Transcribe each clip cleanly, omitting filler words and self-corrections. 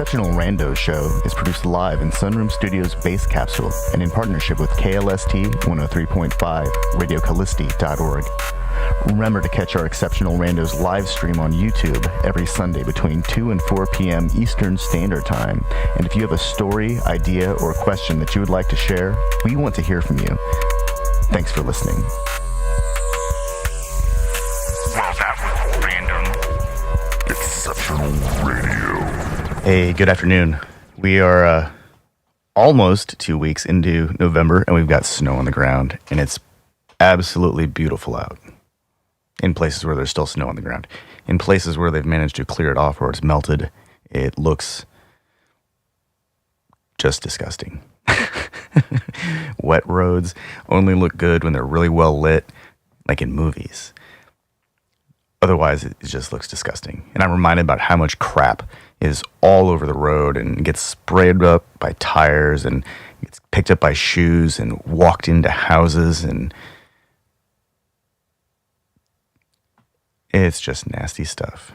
Exceptional Randos show is produced live in Sunroom Studios' Base Capsule and in partnership with KLST 103.5, RadioCallisti.org. Remember to catch our Exceptional Randos live stream on YouTube every Sunday between 2 and 4 p.m. Eastern Standard Time. And if you have a story, idea, or question that you would like to share, we want to hear from you. Thanks for listening. Well, that was random. Exceptional Radio. Hey, good afternoon. We are almost 2 weeks into November, and we've got snow on the ground, and it's absolutely beautiful out. In places where there's still snow on the ground. In places where they've managed to clear it off or it's melted, it looks just disgusting. Wet roads only look good when they're really well lit, like in movies. Otherwise, it just looks disgusting. And I'm reminded about how much crap is all over the road and gets sprayed up by tires and gets picked up by shoes and walked into houses, and it's just nasty stuff.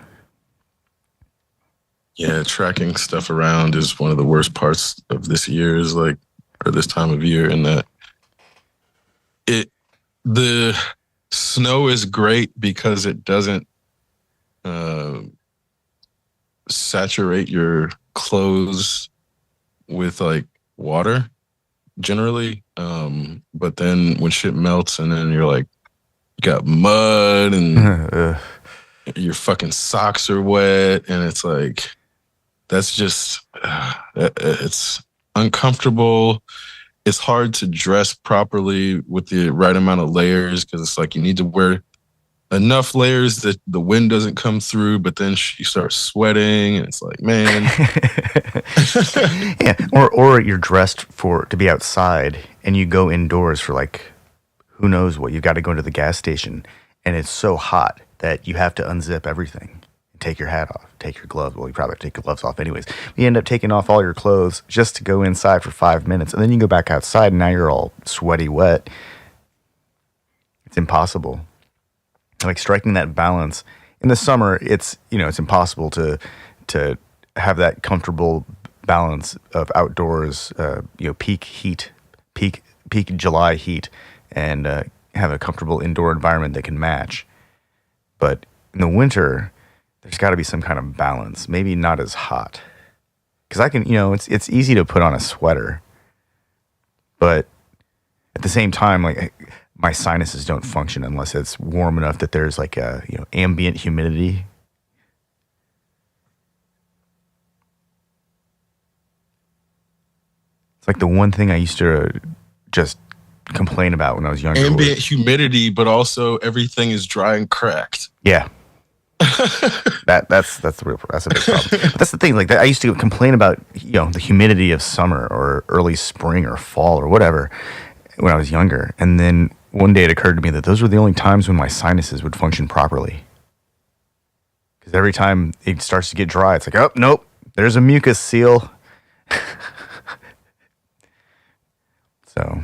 Yeah, tracking stuff around is one of the worst parts of this year, is like, or this time of year, in that the snow is great because it doesn't saturate your clothes with like water generally. But then when shit melts and then you're like, got mud and your fucking socks are wet, and it's like, that's just it's uncomfortable. It's hard to dress properly with the right amount of layers, because it's like you need to wear enough layers that the wind doesn't come through, but then you start sweating and it's like, man. Yeah, or you're dressed to be outside and you go indoors for like who knows what. You've got to go to the gas station and it's so hot that you have to unzip everything. Take your hat off, take your gloves. Well, you probably take your gloves off anyways. You end up taking off all your clothes just to go inside for 5 minutes, and then you go back outside and now you're all sweaty, wet. It's impossible. Like striking that balance. In the summer, it's impossible to have that comfortable balance of outdoors, peak heat, peak July heat, and have a comfortable indoor environment that can match. But in the winter, there's got to be some kind of balance. Maybe not as hot, because I can, it's easy to put on a sweater, but at the same time, like my sinuses don't function unless it's warm enough that there's like a ambient humidity. It's like the one thing I used to just complain about when I was younger. Ambient humidity, but also everything is dry and cracked. Yeah. that's a big problem. But that's the thing. Like that, I used to complain about the humidity of summer or early spring or fall or whatever when I was younger, and then one day it occurred to me that those were the only times when my sinuses would function properly. Because every time it starts to get dry, it's like, oh nope, there's a mucus seal. So,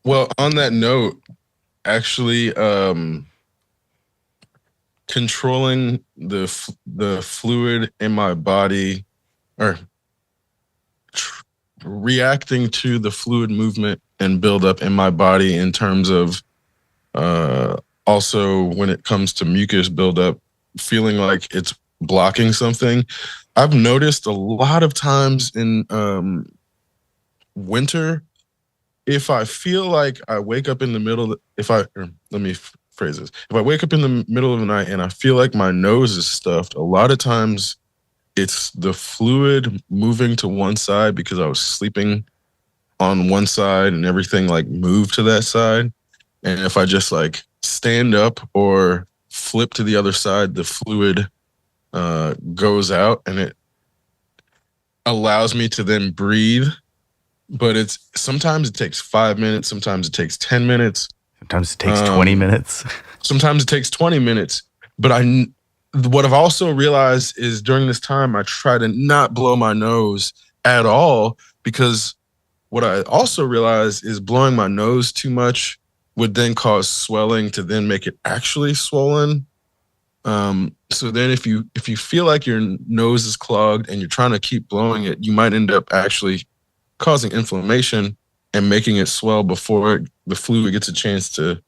well, on that note, actually, controlling the fluid in my body, or reacting to the fluid movement and build up in my body in terms of also when it comes to mucus buildup, feeling like it's blocking something. I've noticed a lot of times in winter, if I feel like I wake up in the middle, let me phrase this. If I wake up in the middle of the night and I feel like my nose is stuffed, a lot of times it's the fluid moving to one side because I was sleeping on one side and everything like moved to that side. And if I just like stand up or flip to the other side, the fluid goes out and it allows me to then breathe. But sometimes it takes 5 minutes, sometimes it takes 10 minutes. Sometimes it takes 20 minutes. Sometimes it takes 20 minutes. But what I've also realized is during this time, I try to not blow my nose at all, because what I also realized is blowing my nose too much would then cause swelling to then make it actually swollen. So then if you feel like your nose is clogged and you're trying to keep blowing it, you might end up actually causing inflammation and making it swell before the fluid gets a chance to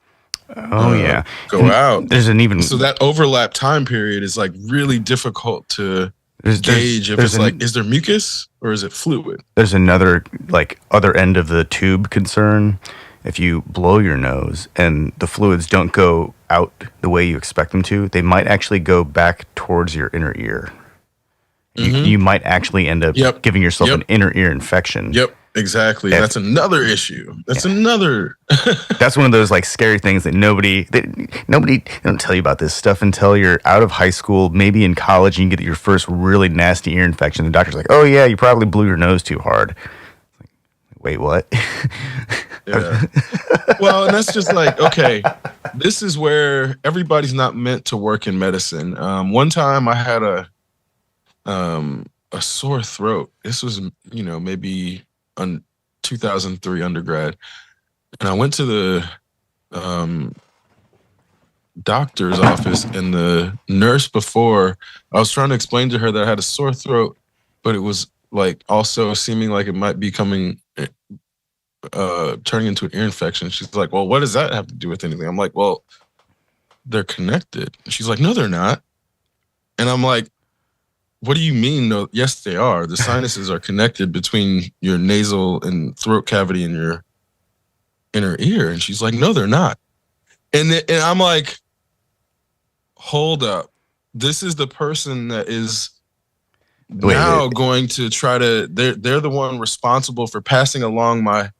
Oh yeah, go and out. there's an even So that overlap time period is like really difficult to gauge if there's it's like, is there mucus or is it fluid? there's another like other end of the tube concern. If you blow your nose and the fluids don't go out the way you expect them to, they might actually go back towards your inner ear. You might actually end up Yep. giving yourself Yep. an inner ear infection. Yep, exactly. That's another issue. That's another. That's one of those like scary things that nobody they don't tell you about this stuff until you're out of high school, maybe in college, and you get your first really nasty ear infection. The doctor's like, "Oh yeah, you probably blew your nose too hard." Like, wait, what? Yeah. Well, and that's just like, okay, this is where everybody's not meant to work in medicine. One time I had a sore throat. This was, maybe on 2003 undergrad. And I went to the doctor's office, and the nurse before, I was trying to explain to her that I had a sore throat, but it was like also seeming like it might be turning into an ear infection. She's like, well, what does that have to do with anything? I'm like, well, they're connected. And she's like, no, they're not. And I'm like, what do you mean? No, yes, they are. The sinuses are connected between your nasal and throat cavity and your inner ear. And she's like, no, they're not. And I'm like, hold up. This is the person that is going to try to, they're the one responsible for passing along my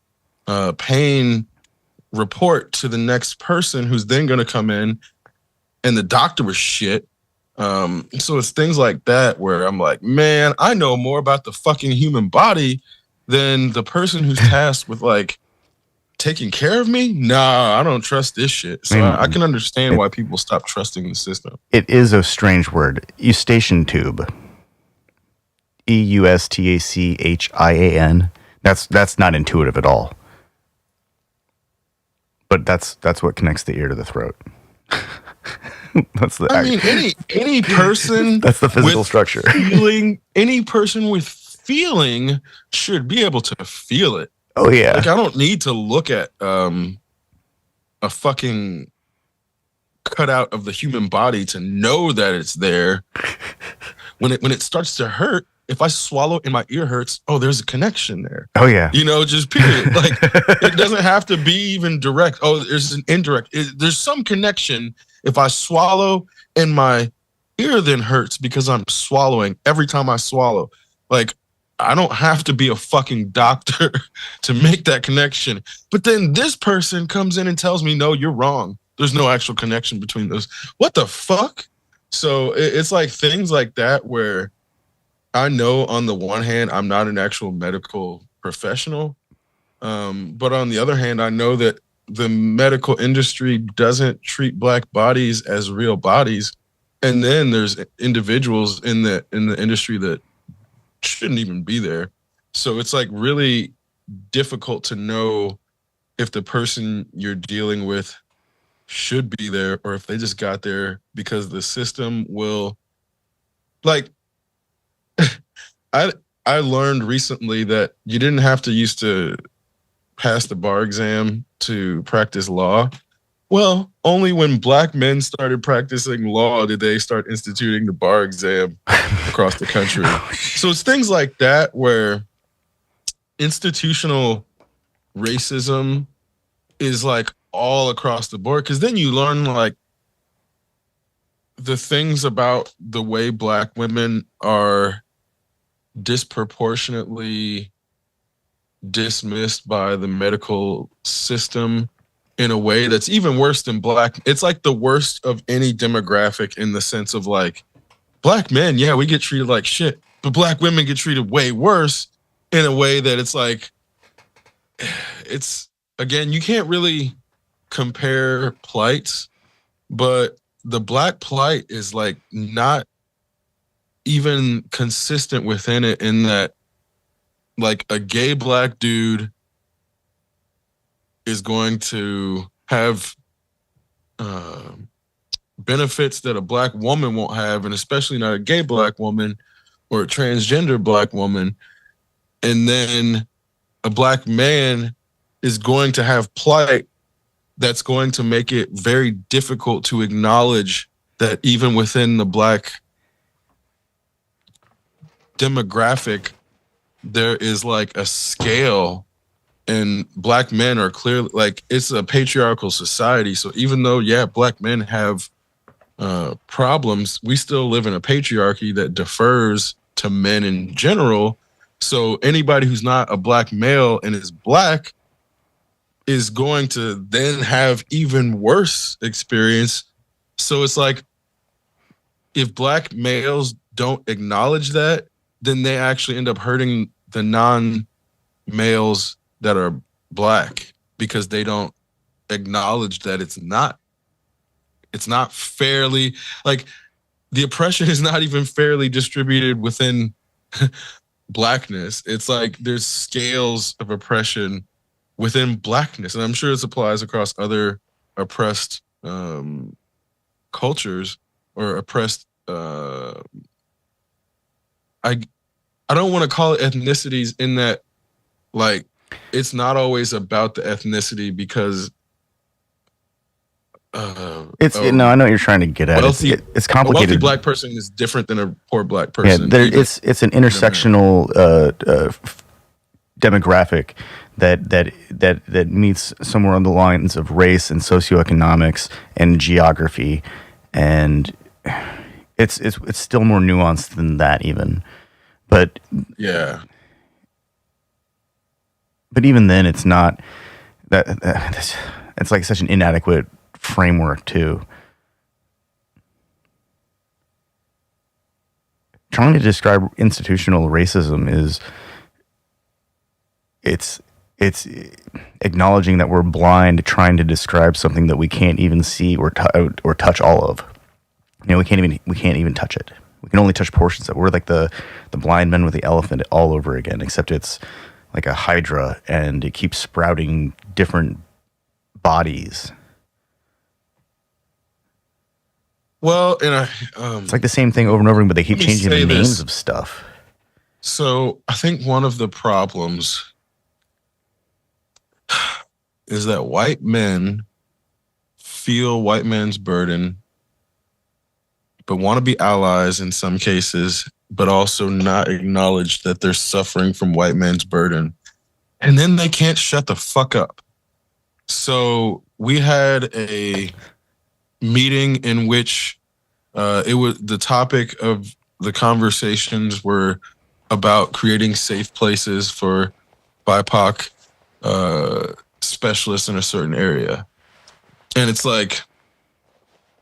pain report to the next person who's then going to come in, and the doctor was shit. So it's things like that where I'm like, man, I know more about the fucking human body than the person who's tasked with like taking care of me. Nah, I don't trust this shit. So I can understand why people stop trusting the system. It is a strange word. Eustachian tube. EUSTACHIAN. That's not intuitive at all. But that's what connects the ear to the throat. Any person that's the physical with structure. Any person with feeling should be able to feel it. Oh yeah. Like I don't need to look at a fucking cutout of the human body to know that it's there. When it starts to hurt, if I swallow and my ear hurts, oh, there's a connection there. Oh yeah. Just period. Like it doesn't have to be even direct. Oh, there's an indirect. There's some connection. If I swallow and my ear then hurts because I'm swallowing every time I swallow, like I don't have to be a fucking doctor to make that connection. But then this person comes in and tells me, no, you're wrong. There's no actual connection between those. What the fuck? So it's like things like that where I know on the one hand, I'm not an actual medical professional. But on the other hand, I know that the medical industry doesn't treat Black bodies as real bodies. And then there's individuals in the industry that shouldn't even be there. So it's like really difficult to know if the person you're dealing with should be there or if they just got there because the system will, like, I learned recently that you didn't have to used to pass the bar exam to practice law. Well, only when Black men started practicing law did they start instituting the bar exam across the country. So it's things like that where institutional racism is like all across the board. Because then you learn like the things about the way Black women are disproportionately dismissed by the medical system in a way that's even worse than Black. It's like the worst of any demographic in the sense of like Black men, yeah, we get treated like shit, but Black women get treated way worse in a way that it's like, it's, again, you can't really compare plights, but the Black plight is like not even consistent within it in that like a gay Black dude is going to have benefits that a black woman won't have, and especially not a gay black woman or a transgender black woman. And then a black man is going to have plight that's going to make it very difficult to acknowledge that even within the black demographic, there is like a scale, and black men are clearly like, it's a patriarchal society. So even though, yeah, black men have problems, we still live in a patriarchy that defers to men in general. So anybody who's not a black male and is black is going to then have even worse experience. So it's like, if black males don't acknowledge that, then they actually end up hurting the non-males that are black, because they don't acknowledge that it's not fairly, like, the oppression is not even fairly distributed within blackness. It's like there's scales of oppression within blackness, and I'm sure this applies across other oppressed cultures or oppressed. I don't want to call it ethnicities, in that, like, it's not always about the ethnicity, because no, I know what you're trying to get at. It's complicated. A wealthy black person is different than a poor black person. Yeah, it's an intersectional demographic that meets somewhere on the lines of race and socioeconomics and geography, and it's still more nuanced than that even. But yeah, but even then, it's not that. It's like such an inadequate framework too. Trying to describe institutional racism is it's acknowledging that we're blind, trying to describe something that we can't even see or touch all of. You know, we can't even touch it. We can only touch portions of it. We're like the blind men with the elephant all over again, except it's like a hydra and it keeps sprouting different bodies. Well, and it's like the same thing over and over again, but they keep changing the names of stuff. So I think one of the problems is that white men feel white man's burden, but want to be allies in some cases, but also not acknowledge that they're suffering from white man's burden. And then they can't shut the fuck up. So we had a meeting in which it was the topic of the conversations were about creating safe places for BIPOC specialists in a certain area. And it's like,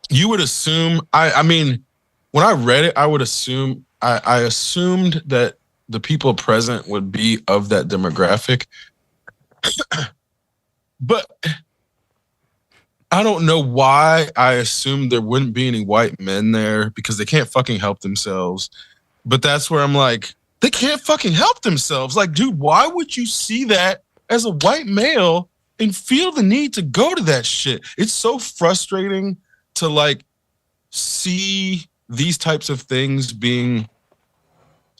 you would assume, I mean, when I read it, I would assume, I assumed that the people present would be of that demographic. But I don't know why I assumed there wouldn't be any white men there, because they can't fucking help themselves. But that's where I'm like, they can't fucking help themselves. Like, dude, why would you see that as a white male and feel the need to go to that shit? It's so frustrating to like see these types of things being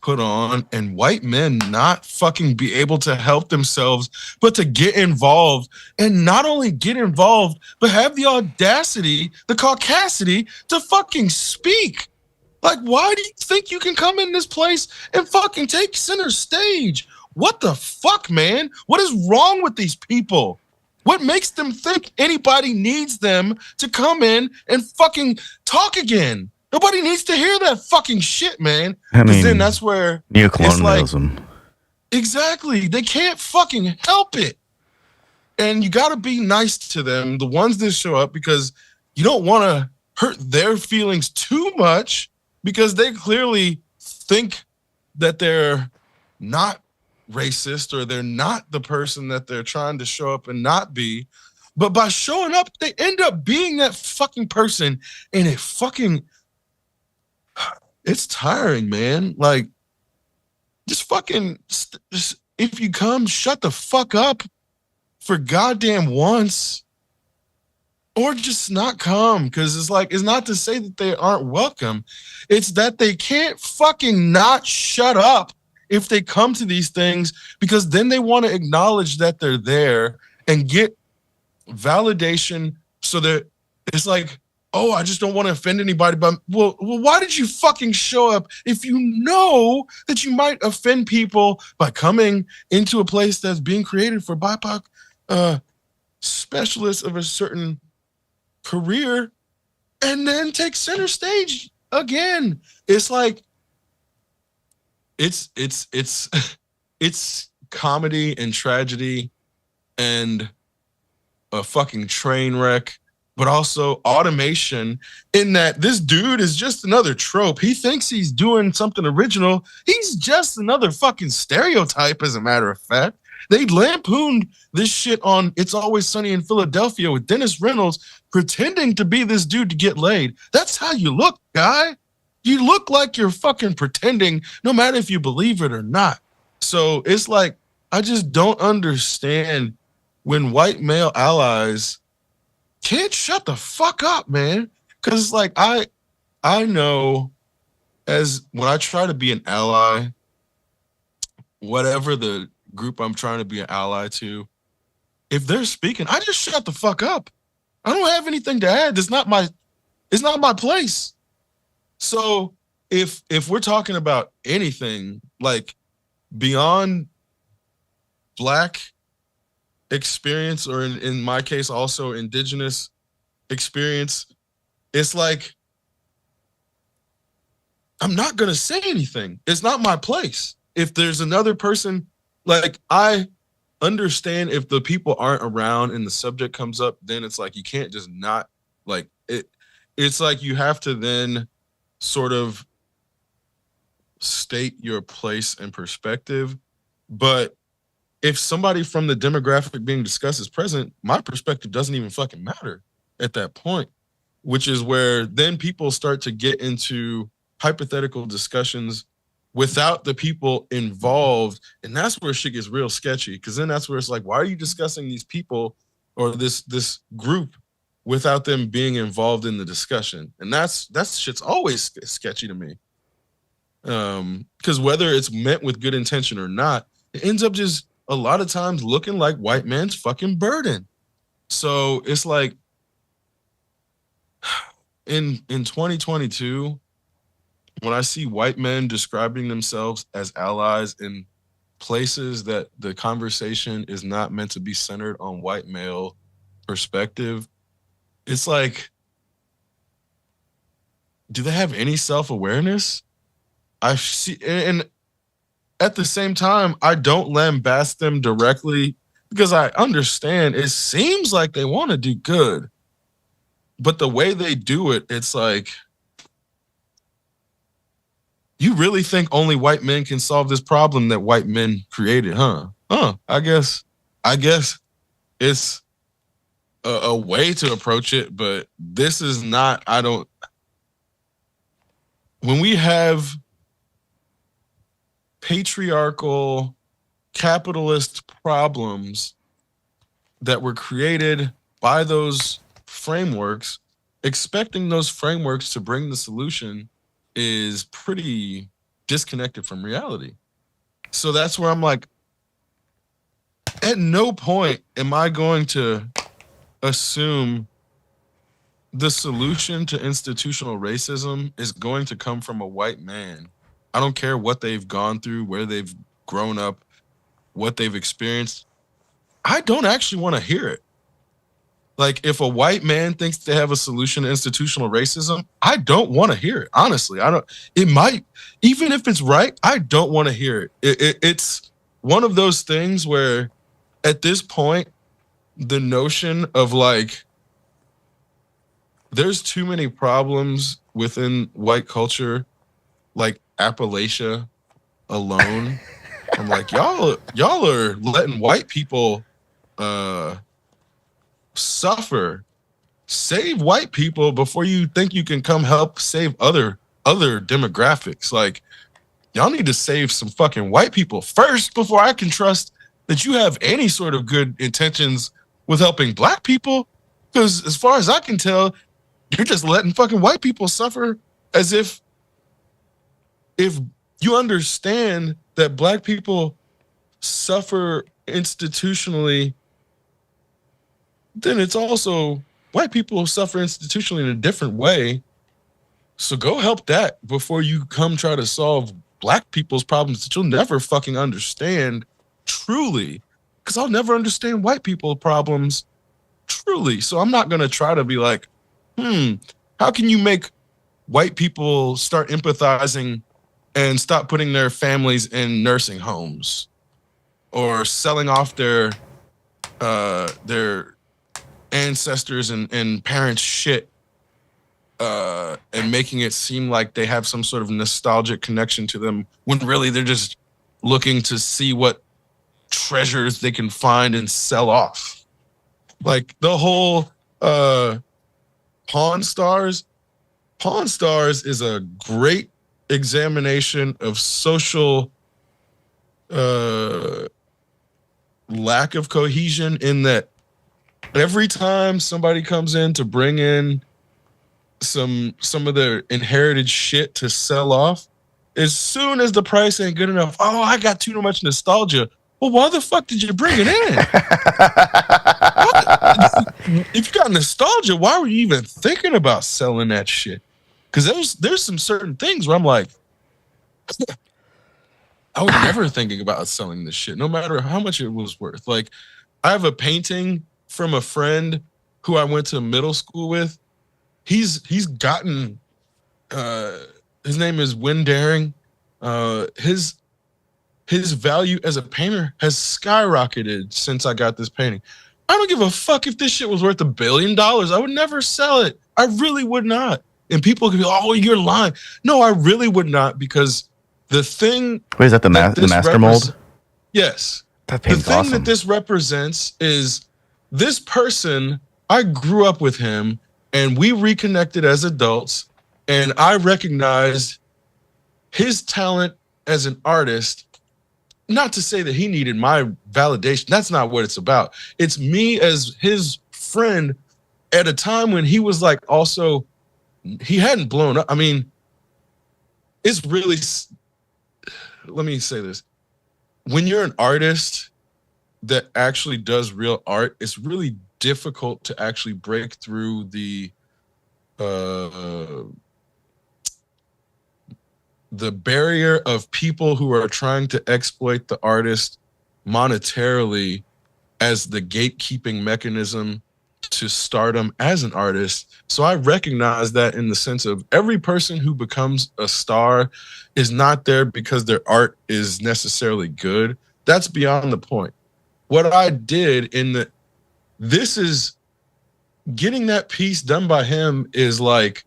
put on and white men not fucking be able to help themselves, but to get involved, and not only get involved, but have the audacity, the caucasity to fucking speak. Like, why do you think you can come in this place and fucking take center stage? What the fuck, man? What is wrong with these people? What makes them think anybody needs them to come in and fucking talk again? Nobody needs to hear that fucking shit, man. Because then that's where neocolonialism. Like, exactly. They can't fucking help it. And you got to be nice to them, the ones that show up, because you don't want to hurt their feelings too much, because they clearly think that they're not racist or they're not the person that they're trying to show up and not be. But by showing up, they end up being that fucking person, and it fucking... it's tiring, man. Like, just fucking, just, if you come, shut the fuck up for goddamn once. or just not come, because it's like, it's not to say that they aren't welcome. It's that they can't fucking not shut up if they come to these things, because then they want to acknowledge that they're there and get validation, so that it's like, oh, I just don't want to offend anybody. But well, why did you fucking show up if you know that you might offend people by coming into a place that's being created for BIPOC specialists of a certain career, and then take center stage again? It's like, it's it's comedy and tragedy and a fucking train wreck, but also automation, in that this dude is just another trope. He thinks he's doing something original. He's just another fucking stereotype, as a matter of fact. They lampooned this shit on It's Always Sunny in Philadelphia with Dennis Reynolds pretending to be this dude to get laid. That's how you look, guy. You look like you're fucking pretending, no matter if you believe it or not. So it's like, I just don't understand when white male allies can't shut the fuck up, man. Because it's like, I know, as when I try to be an ally, whatever the group I'm trying to be an ally to, if they're speaking, I just shut the fuck up. I don't have anything to add. It's not my place. So if we're talking about anything like beyond Black experience, or in my case also Indigenous experience, it's like, I'm not gonna say anything. It's not my place. If there's another person, like, I understand if the people aren't around and the subject comes up, then it's like, you can't just not, like, it's like you have to then sort of state your place and perspective. But if somebody from the demographic being discussed is present, my perspective doesn't even fucking matter at that point, which is where then people start to get into hypothetical discussions without the people involved. And that's where shit gets real sketchy, because then that's where it's like, why are you discussing these people or this group without them being involved in the discussion? And that's shit's always sketchy to me. Because whether it's meant with good intention or not, it ends up just a lot of times looking like white man's fucking burden. So it's like, in 2022, when I see white men describing themselves as allies in places that the conversation is not meant to be centered on white male perspective, it's like, do they have any self-awareness? I see, and at the same time, I don't lambast them directly, because I understand it seems like they want to do good, but the way they do it, it's like, you really think only white men can solve this problem that white men created, huh? I guess it's a way to approach it, but this is not, when we have patriarchal capitalist problems that were created by those frameworks, expecting those frameworks to bring the solution is pretty disconnected from reality. So that's where I'm like, at no point am I going to assume the solution to institutional racism is going to come from a white man. I don't care what they've gone through, where they've grown up, what they've experienced. I don't actually want to hear it. Like, if a white man thinks they have a solution to institutional racism, I don't want to hear it. Honestly, it might, even if it's right, I don't want to hear it. It's one of those things where at this point, the notion of like, there's too many problems within white culture, like Appalachia alone. I'm like, y'all are letting white people suffer. Save white people before you think you can come help save other demographics. Like, y'all need to save some fucking white people first before I can trust that you have any sort of good intentions with helping black people. Because as far as I can tell, you're just letting fucking white people suffer as if you understand that black people suffer institutionally, then it's also white people suffer institutionally in a different way. So go help that before you come try to solve black people's problems that you'll never fucking understand truly. Because I'll never understand white people's problems truly. So I'm not going to try to be like, how can you make white people start empathizing and stop putting their families in nursing homes or selling off their ancestors and parents' shit and making it seem like they have some sort of nostalgic connection to them when really they're just looking to see what treasures they can find and sell off. Like the whole Pawn Stars is a great examination of social lack of cohesion, in that every time somebody comes in to bring in some of their inherited shit to sell off, as soon as the price ain't good enough, oh, I got too much nostalgia. Well, why the fuck did you bring it in? If you got nostalgia, why were you even thinking about selling that shit? Because there's some certain things where I'm like, I was never thinking about selling this shit, no matter how much it was worth. Like, I have a painting from a friend who I went to middle school with. He's gotten, his name is Win Daring. His value as a painter has skyrocketed since I got this painting. I don't give a fuck if this shit was worth $1 billion. I would never sell it. I really would not. And people could be, oh, you're lying. No, I really would not, because the thing. Wait, is that the master mold? Yes. That paint's the thing awesome. that this represents is this person, I grew up with him and we reconnected as adults, and I recognized his talent as an artist. Not to say that he needed my validation. That's not what it's about. It's me as his friend at a time when he was like, also, he hadn't blown up. I mean, it's really, let me say this. When you're an artist that actually does real art, it's really difficult to actually break through the barrier of people who are trying to exploit the artist monetarily as the gatekeeping mechanism to stardom as an artist. So I recognize that in the sense of every person who becomes a star is not there because their art is necessarily good. That's beyond the point. What I did this is getting that piece done by him is like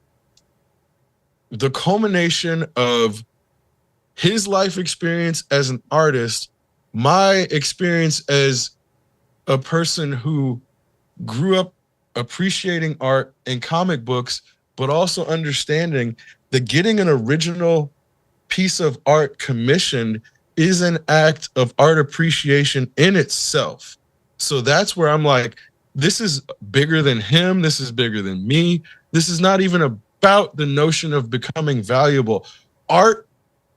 the culmination of his life experience as an artist, my experience as a person who grew up appreciating art and comic books, but also understanding that getting an original piece of art commissioned is an act of art appreciation in itself. So that's where I'm like, this is bigger than him. This is bigger than me. This is not even about the notion of becoming valuable. Art,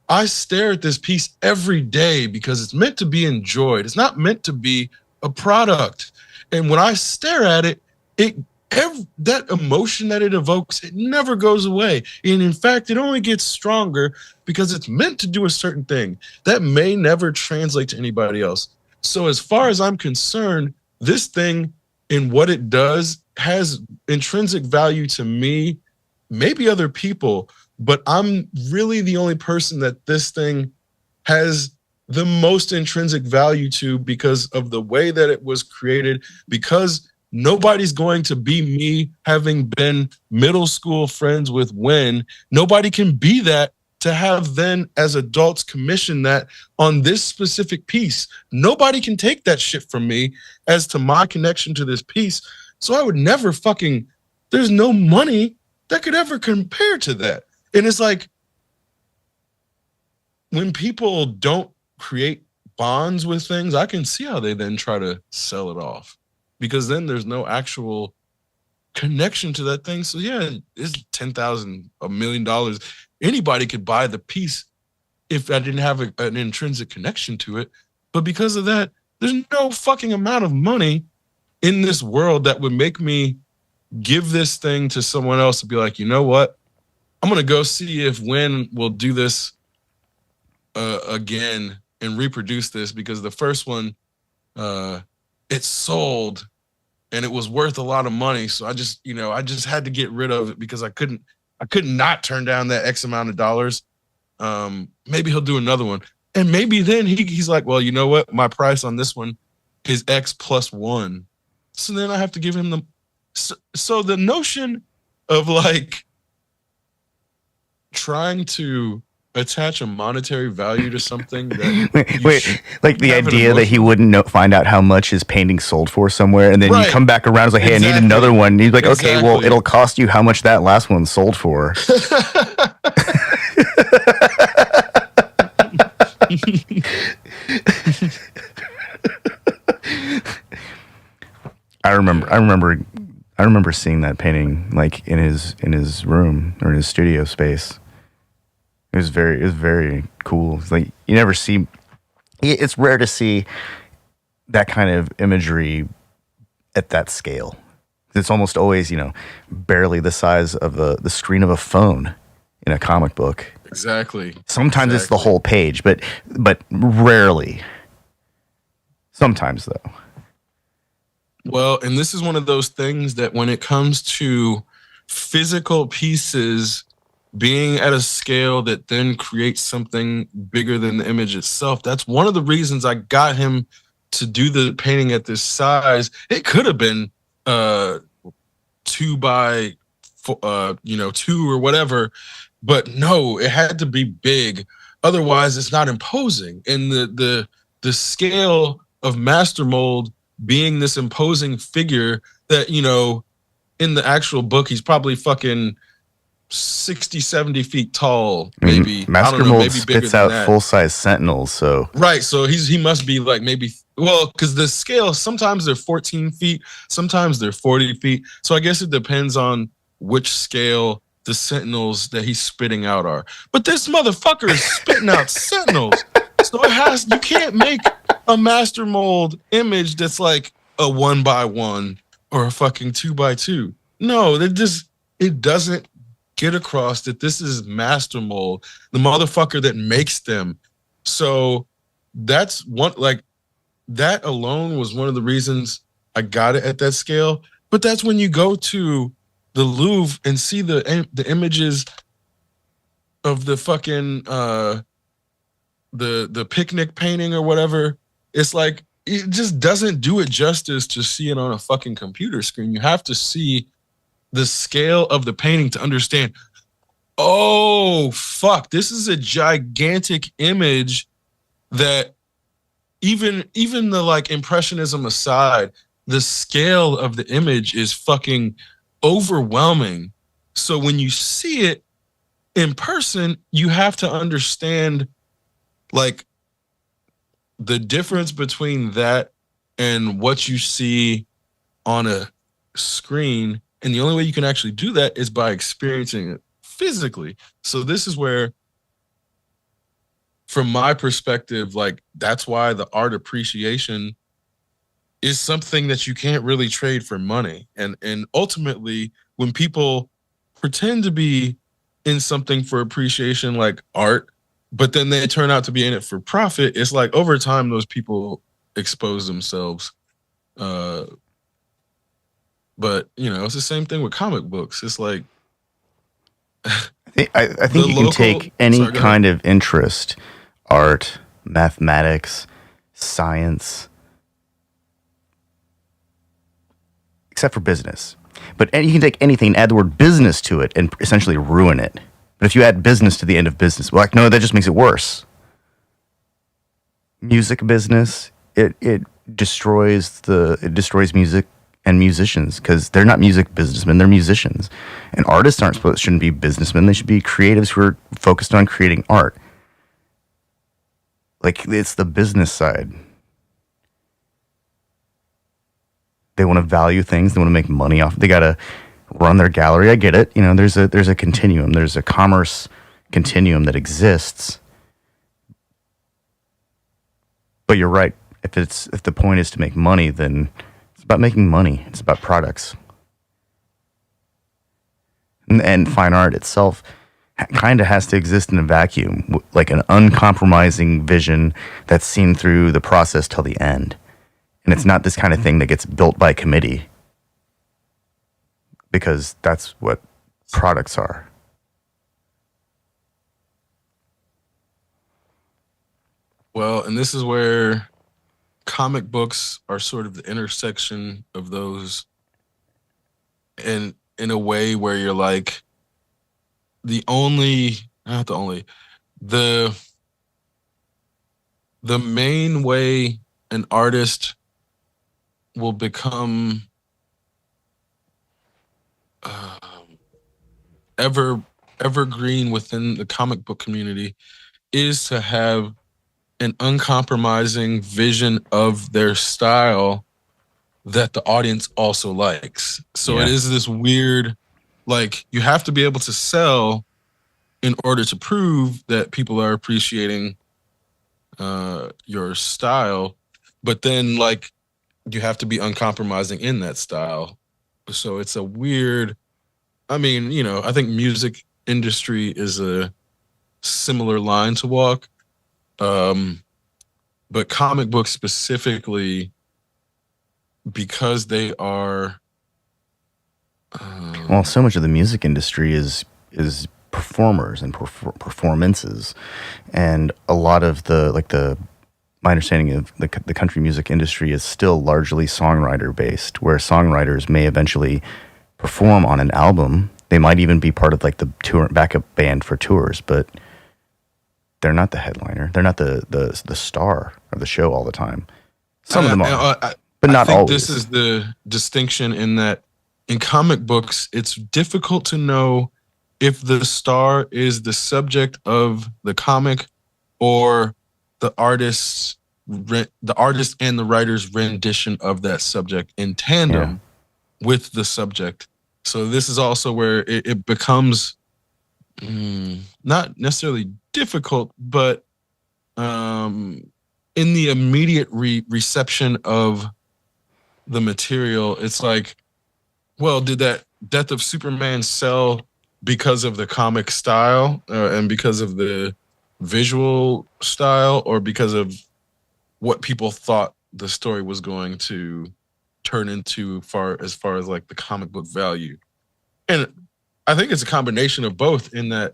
I stare at this piece every day because it's meant to be enjoyed. It's not meant to be a product. And when I stare at it, that emotion that it evokes, it never goes away. And in fact, it only gets stronger because it's meant to do a certain thing that may never translate to anybody else. So as far as I'm concerned, this thing in what it does has intrinsic value to me, maybe other people, but I'm really the only person that this thing has the most intrinsic value to because of the way that it was created, because nobody's going to be me having been middle school friends with Wen. Nobody can be that to have then as adults commission that on this specific piece. Nobody can take that shit from me as to my connection to this piece. So I would never there's no money that could ever compare to that. And it's like, when people don't create bonds with things, I can see how they then try to sell it off, because then there's no actual connection to that thing. So yeah, it's $10,000, $1 million. Anybody could buy the piece if I didn't have an intrinsic connection to it. But because of that, there's no fucking amount of money in this world that would make me give this thing to someone else to be like, you know what? I'm going to go see if Win will do this again and reproduce this, because the first one, it sold and it was worth a lot of money. So I just had to get rid of it because I couldn't not turn down that X amount of dollars. Maybe he'll do another one. And maybe then he's like, well, you know what? My price on this one is X plus 1. So then I have to give him the. So the notion of like trying to attach a monetary value to something that wait, like the idea that he wouldn't find out how much his painting sold for somewhere, and then you come back around, it's like, hey, I need another one. And he's like, okay, well, it'll cost you how much that last one sold for. I remember seeing that painting like in his room or in his studio space. It was very cool. It's like you never see. It's rare to see that kind of imagery at that scale. It's almost always, barely the size of the screen of a phone in a comic book. Exactly. Sometimes it's the whole page, but rarely. Sometimes though. Well, and this is one of those things that when it comes to physical pieces being at a scale that then creates something bigger than the image itself, that's one of the reasons I got him to do the painting at this size. It could have been 2 by 2 or whatever, but no, it had to be big. Otherwise, it's not imposing. And the scale of Master Mold being this imposing figure that, in the actual book, he's probably fucking 60, 70 feet tall, maybe. Master Mold spits out full-size Sentinels, so... Right, so he must be like maybe... Well, because the scale, sometimes they're 14 feet, sometimes they're 40 feet. So I guess it depends on which scale the Sentinels that he's spitting out are. But this motherfucker is spitting out Sentinels. So you can't make a Master Mold image that's like a 1 by 1 or a fucking 2 by 2. No, it doesn't get across that this is Master Mold, the motherfucker that makes them. So that's one, like, that alone was one of the reasons I got it at that scale. But that's when you go to the Louvre and see the images of the fucking the picnic painting or whatever. It's like, it just doesn't do it justice to see it on a fucking computer screen. You have to see the scale of the painting to understand, oh, fuck, this is a gigantic image that even the like impressionism aside, the scale of the image is fucking overwhelming. So when you see it in person, you have to understand like the difference between that and what you see on a screen. And the only way you can actually do that is by experiencing it physically. So this is where, from my perspective, like, that's why the art appreciation is something that you can't really trade for money. And ultimately, when people pretend to be in something for appreciation, like art, but then they turn out to be in it for profit, it's like over time, those people expose themselves. But, it's the same thing with comic books. It's like... I think you can take any kind of interest, art, mathematics, science, except for business. But you can take anything, add the word business to it, and essentially ruin it. But if you add business to the end of business, well, like, no, that just makes it worse. Music business, it destroys music and musicians, because they're not music businessmen, they're musicians. And artists shouldn't be businessmen, they should be creatives who are focused on creating art. Like, it's the business side. They want to value things. They want to make money off. They got to run their gallery. I get it. You know, there's a continuum. There's a commerce continuum that exists. But you're right. If the point is to make money, then it's about making money. It's about products. And fine art itself kind of has to exist in a vacuum, like an uncompromising vision that's seen through the process till the end. And it's not this kind of thing that gets built by committee, because that's what products are. Well, and this is where comic books are sort of the intersection of those, and in a way where you're like the main way an artist will become evergreen within the comic book community is to have an uncompromising vision of their style that the audience also likes. So it is this weird, like, you have to be able to sell in order to prove that people are appreciating your style, but then, like, you have to be uncompromising in that style. So it's a weird, I mean, you know, I think music industry is a similar line to walk. But comic books specifically, because they are well, so much of the music industry is performers and performances, and a lot of my understanding of the country music industry is still largely songwriter based, where songwriters may eventually perform on an album. They might even be part of like the tour backup band for tours, but they're not the headliner. They're not the star of the show all the time. Some of them are, but not always. This is the distinction in that in comic books, it's difficult to know if the star is the subject of the comic or the artist and the writer's rendition of that subject in tandem with the subject. So this is also where it becomes not necessarily difficult, but in the immediate reception of the material, it's like, well, did that Death of Superman sell because of the comic style and because of the visual style, or because of what people thought the story was going to turn into as far as like the comic book value? And I think it's a combination of both, in that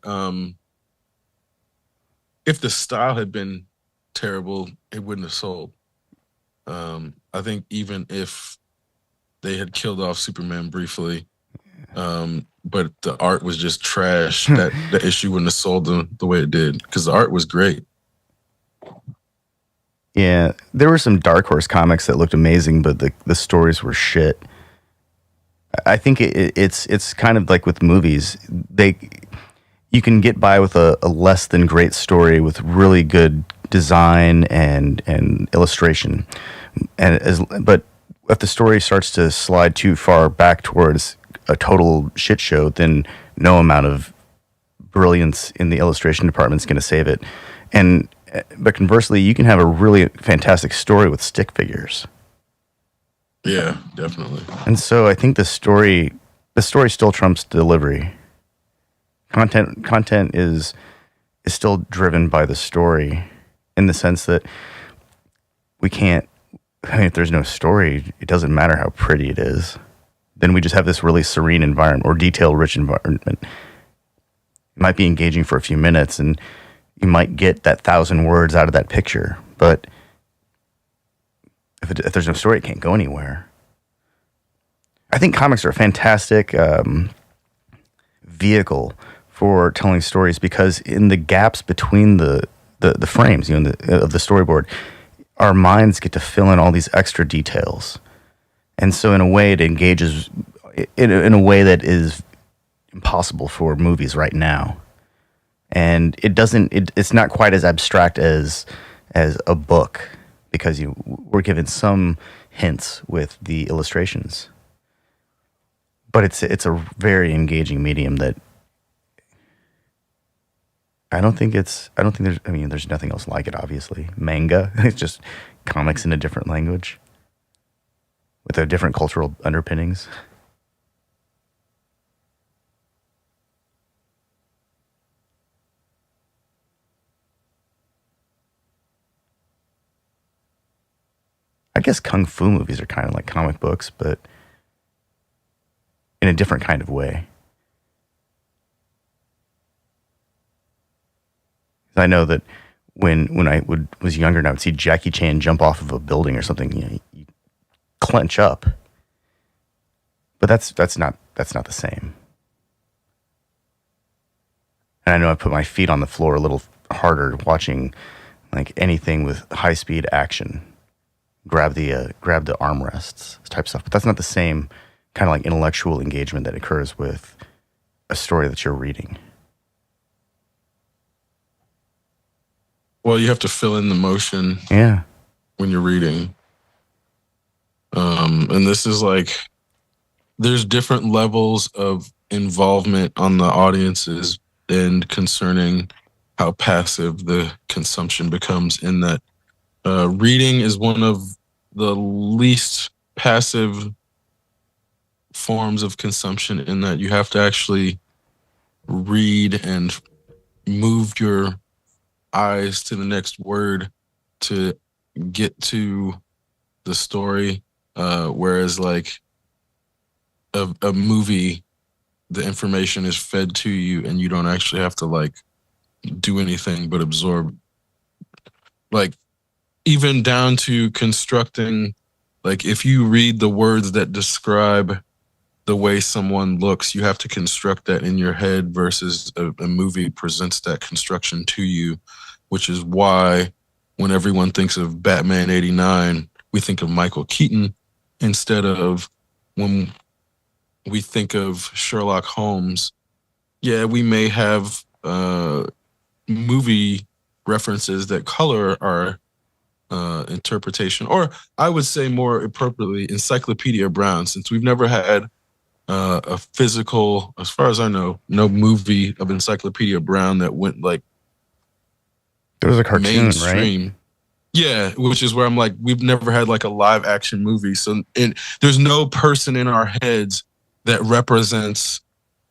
if the style had been terrible, it wouldn't have sold. I think even if they had killed off Superman briefly, but the art was just trash, that the issue wouldn't have sold the way it did, because the art was great. Yeah, there were some Dark Horse comics that looked amazing, but the stories were shit. I think it's kind of like with movies. You can get by with a less than great story with really good design and illustration, but if the story starts to slide too far back towards a total shit show, then no amount of brilliance in the illustration department is going to save it. But conversely, you can have a really fantastic story with stick figures. Yeah, definitely. And so I think the story still trumps delivery. Content is still driven by the story, in the sense that we can't. I mean, if there's no story, it doesn't matter how pretty it is. Then we just have this really serene environment or detail-rich environment. It might be engaging for a few minutes, and you might get that 1,000 words out of that picture. But if there's no story, it can't go anywhere. I think comics are a fantastic vehicle for telling stories, because in the gaps between the frames, of the storyboard, our minds get to fill in all these extra details. And so in a way it engages in a way that is impossible for movies right now. And it's not quite as abstract as a book, because we're given some hints with the illustrations. But it's a very engaging medium that I don't think there's nothing else like it, obviously. Manga, it's just comics in a different language with a different cultural underpinnings. I guess kung fu movies are kind of like comic books, but in a different kind of way. I know that when I was younger and I would see Jackie Chan jump off of a building or something, you clench up. But that's not the same. And I know I put my feet on the floor a little harder watching like anything with high speed action. Grab the armrests type stuff. But that's not the same kind of like intellectual engagement that occurs with a story that you're reading. Well, you have to fill in the motion. Yeah. When you're reading. And this is like, there's different levels of involvement on the audience's end concerning how passive the consumption becomes, in that reading is one of the least passive forms of consumption, in that you have to actually read and move your eyes to the next word to get to the story, whereas like a movie, the information is fed to you and you don't actually have to like do anything but absorb, like even down to constructing, like if you read the words that describe the way someone looks, you have to construct that in your head, versus a movie presents that construction to you, which is why when everyone thinks of Batman 89, we think of Michael Keaton, instead of when we think of Sherlock Holmes. Yeah, we may have movie references that color our interpretation, or I would say more appropriately, Encyclopedia Brown, since we've never had a physical, as far as I know, no movie of Encyclopedia Brown that went like there was a cartoon, mainstream. Right? Yeah, which is where I'm like, we've never had like a live action movie. So there's no person in our heads that represents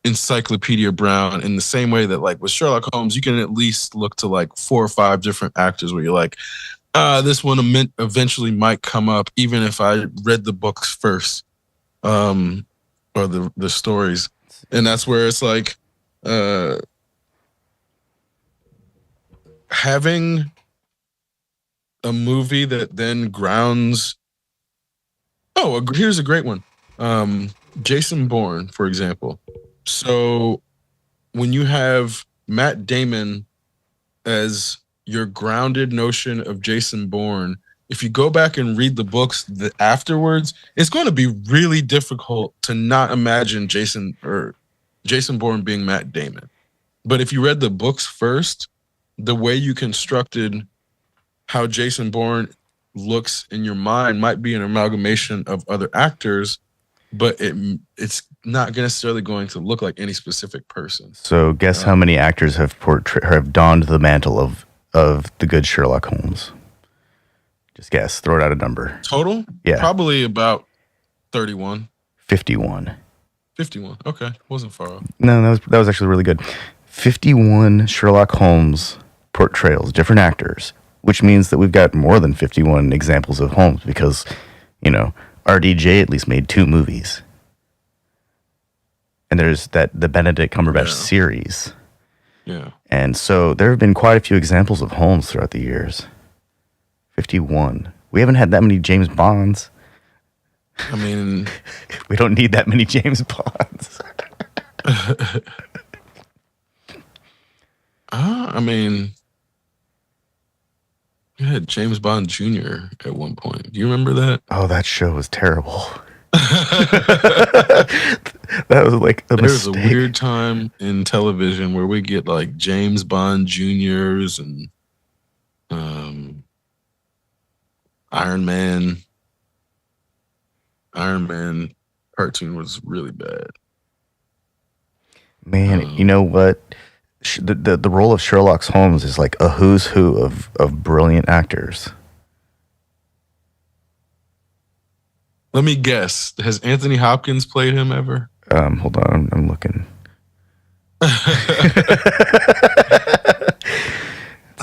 Encyclopedia Brown in the same way that like with Sherlock Holmes, you can at least look to like 4 or 5 different actors where you're like, this one eventually might come up, even if I read the books first, or the stories. And that's where it's like having a movie that then grounds. Oh, here's a great one. Jason Bourne, for example. So when you have Matt Damon as your grounded notion of Jason Bourne, if you go back and read the books afterwards, it's going to be really difficult to not imagine Jason Bourne being Matt Damon. But if you read the books first, the way you constructed how Jason Bourne looks in your mind might be an amalgamation of other actors, but it's not necessarily going to look like any specific person. So guess how many actors have donned the mantle of the good Sherlock Holmes? Just guess. Throw it out a number. Total? Yeah. Probably about 31. 51. 51. Okay. Wasn't far off. No, that was actually really good. 51 Sherlock Holmes portrayals, different actors, which means that we've got more than 51 examples of Holmes because, RDJ at least made 2 movies. And there's the Benedict Cumberbatch series. Yeah. And so there have been quite a few examples of Holmes throughout the years. 51. We haven't had that many James Bonds. I mean, we don't need that many James Bonds. I mean, you had James Bond Jr. at one point. Do you remember that? Oh, that show was terrible. That was like a There's mistake. a weird time in television where we get like James Bond Juniors and Iron Man. Iron Man cartoon was really bad. Man, you know what? The role of Sherlock Holmes is like a who's who of brilliant actors. Let me guess. Has Anthony Hopkins played him ever? Hold on, I'm looking. I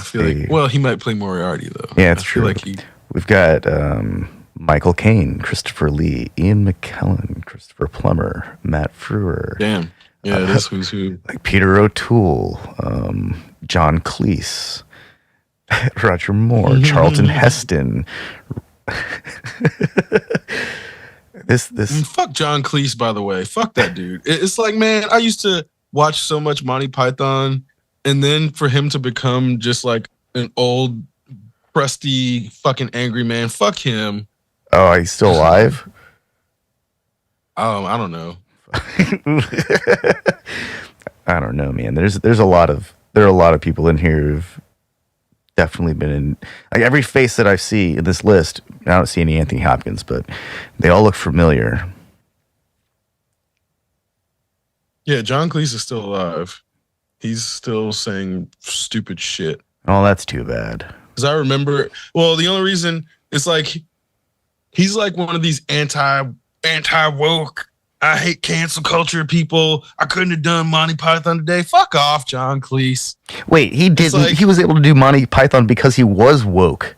feel like, well, he might play Moriarty though. Yeah, it's I true. feel like he. We've got Michael Caine, Christopher Lee, Ian McKellen, Christopher Plummer, Matt Frewer. Damn. Yeah, it is who's who. Like Peter O'Toole, John Cleese, Roger Moore, Charlton Heston. Fuck John Cleese, by the way. Fuck that dude. It's like, man, I used to watch so much Monty Python, and then for him to become just like an old, crusty, fucking angry man. Fuck him. Oh, he's still alive? I don't know. I don't know, man. There are a lot of people in here who've definitely been in, like, every face that I see in this list. I don't see any Anthony Hopkins, but they all look familiar. Yeah, John Cleese is still alive. He's still saying stupid shit. Oh, that's too bad. Because I remember, well, the only reason it's like he's like one of these anti woke, I hate cancel culture people. I couldn't have done Monty Python today. Fuck off, John Cleese. Wait, he didn't. Like, he was able to do Monty Python because he was woke.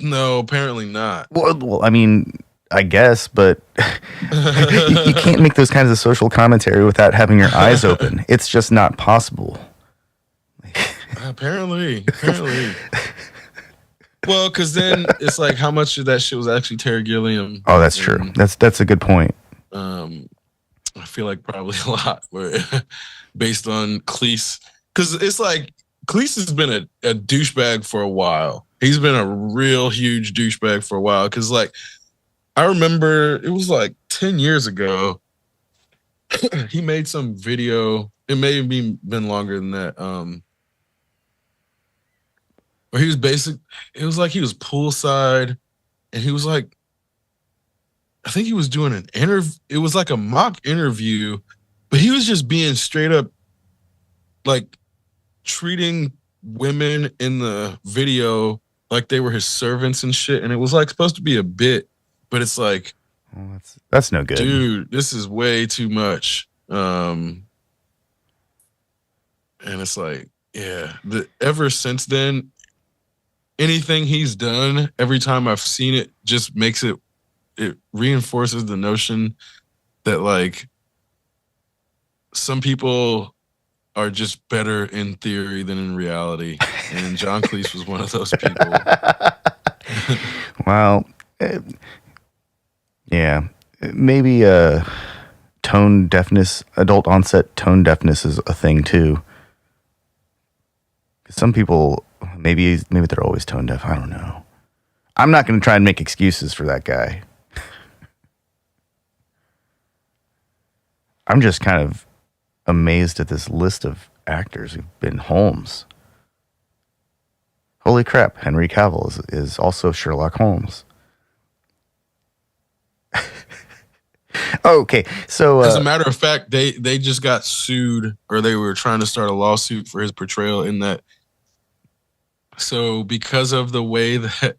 No, apparently not. Well, I mean, I guess, but you can't make those kinds of social commentary without having your eyes open. It's just not possible. Apparently. Well, because then it's like, how much of that shit was actually Terry Gilliam? Oh, that's true. That's a good point. I feel like probably a lot, where based on Cleese, because it's like Cleese has been a douchebag for a while. He's been a real huge douchebag for a while. Because like, I remember it was like 10 years ago. He made some video. It may have been longer than that. Where he was it was like he was poolside, and he was like, I think he was doing an interview. It was like a mock interview, but he was just being straight up, like, treating women in the video like they were his servants and shit. And it was like supposed to be a bit, but it's like, well, that's no good, dude. This is way too much. And it's like, yeah. Ever since then, anything he's done, every time I've seen it, just makes it reinforces the notion that, like, some people are just better in theory than in reality. And John Cleese was one of those people. Well, yeah, maybe tone deafness, adult onset tone deafness is a thing too. Some people, maybe they're always tone deaf. I don't know. I'm not going to try and make excuses for that guy. I'm just kind of amazed at this list of actors who've been Holmes. Holy crap, Henry Cavill is also Sherlock Holmes. Okay, so as a matter of fact, they just got sued, or they were trying to start a lawsuit for his portrayal in that. So because of the way that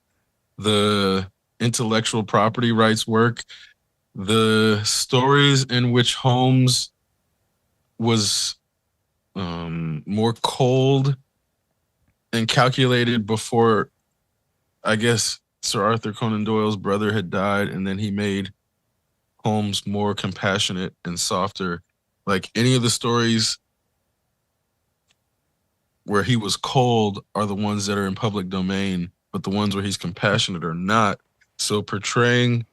the intellectual property rights work, the stories in which Holmes was more cold and calculated before, I guess, Sir Arthur Conan Doyle's brother had died, and then he made Holmes more compassionate and softer. Like, any of the stories where he was cold are the ones that are in public domain, but the ones where he's compassionate are not. So portraying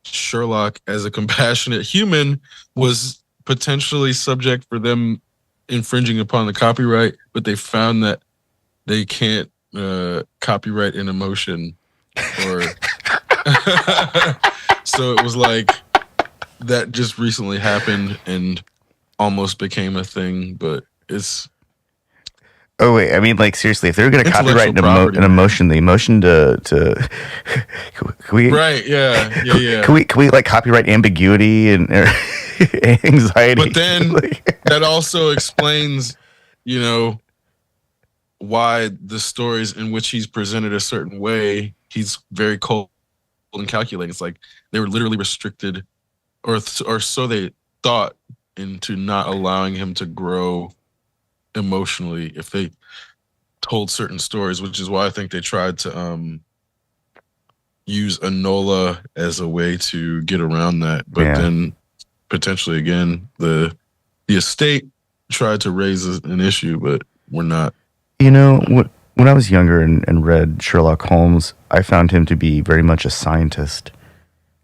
Sherlock as a compassionate human was potentially subject for them infringing upon the copyright, but they found that they can't copyright an emotion, or so it was like that just recently happened and almost became a thing, but it's Oh wait, I mean, like seriously, if they're going to copyright Intellectual property, an man. emotion, the emotion can we Right? Yeah. can we like copyright ambiguity and anxiety? But then Like, that also explains, you know, why the stories in which he's presented a certain way, he's very cold and calculating. It's like they were literally restricted, or so they thought, into not allowing him to grow emotionally if they told certain stories, which is why I think they tried to use Enola as a way to get around that. But Yeah. then potentially again, the estate tried to raise an issue, but we're not. You know, when I was younger and read Sherlock Holmes, I found him to be very much a scientist,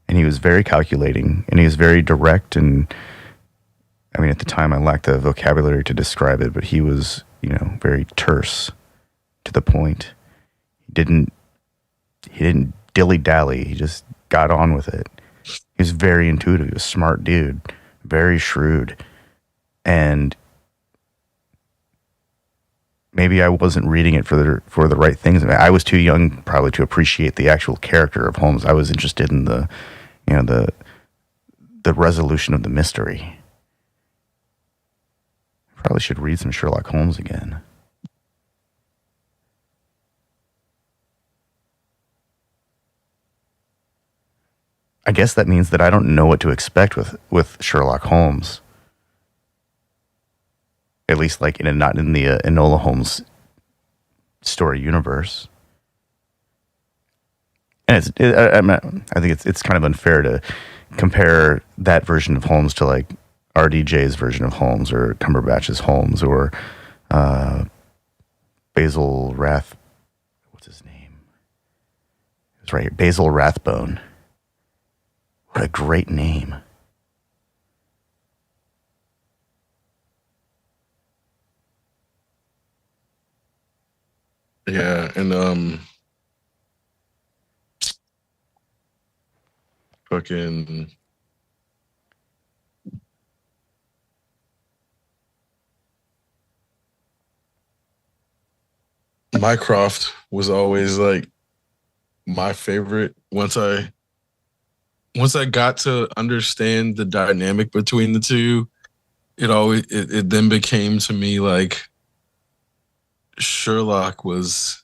and he was very calculating, and he was very direct. And I mean, at the time, I lacked the vocabulary to describe it, but he was, you know, very terse, to the point. He didn't dilly dally. He just got on with it. He was very intuitive. He was a smart dude, very shrewd, and maybe I wasn't reading it for the right things. I mean, I was too young probably to appreciate the actual character of Holmes. I was interested in the, you know, the resolution of the mystery. I probably should read some Sherlock Holmes again. I guess that means that I don't know what to expect with Sherlock Holmes. At least, like not in the Enola Holmes story universe. And I think it's kind of unfair to compare that version of Holmes to like RDJ's version of Holmes or Cumberbatch's Holmes or Basil Rath. What's his name? It's right here, Basil Rathbone. What a great name. Yeah, and fucking Mycroft was always like my favorite. Once I got to understand the dynamic between the two, it then became to me like Sherlock was.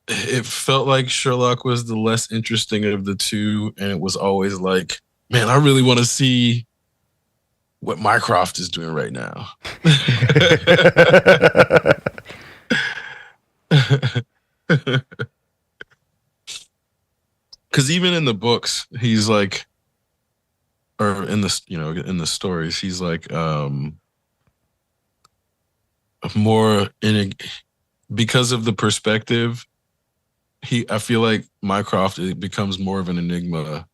It felt like Sherlock was the less interesting of the two, and it was always like, man, I really want to see what Mycroft is doing right now. Because even in the books, he's like, or in the in the stories, he's like more in because of the perspective. I feel like Mycroft, it becomes more of an enigma,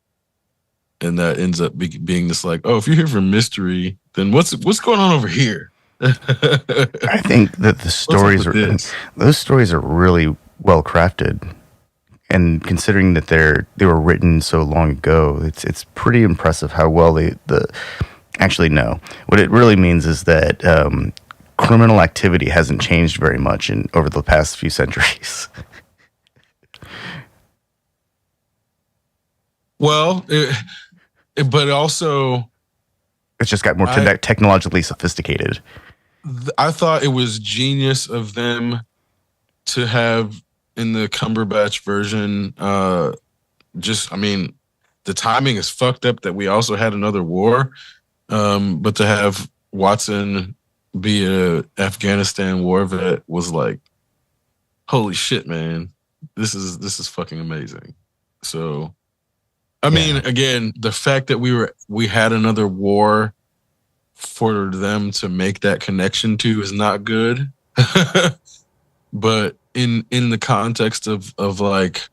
and that ends up being this like, oh, if you're here for mystery, then what's going on over here? I think that those stories are really well crafted, and considering that they were written so long ago, it's pretty impressive how well the actually no. What it really means is that criminal activity hasn't changed very much over the past few centuries. Well, but also It's just got more technologically sophisticated. I thought it was genius of them to have in the Cumberbatch version. I mean, the timing is fucked up that we also had another war, but to have Watson be a Afghanistan war vet was like, holy shit, man, this is fucking amazing. So, I mean, again, the fact that we had another war for them to make that connection to is not good. But in the context of like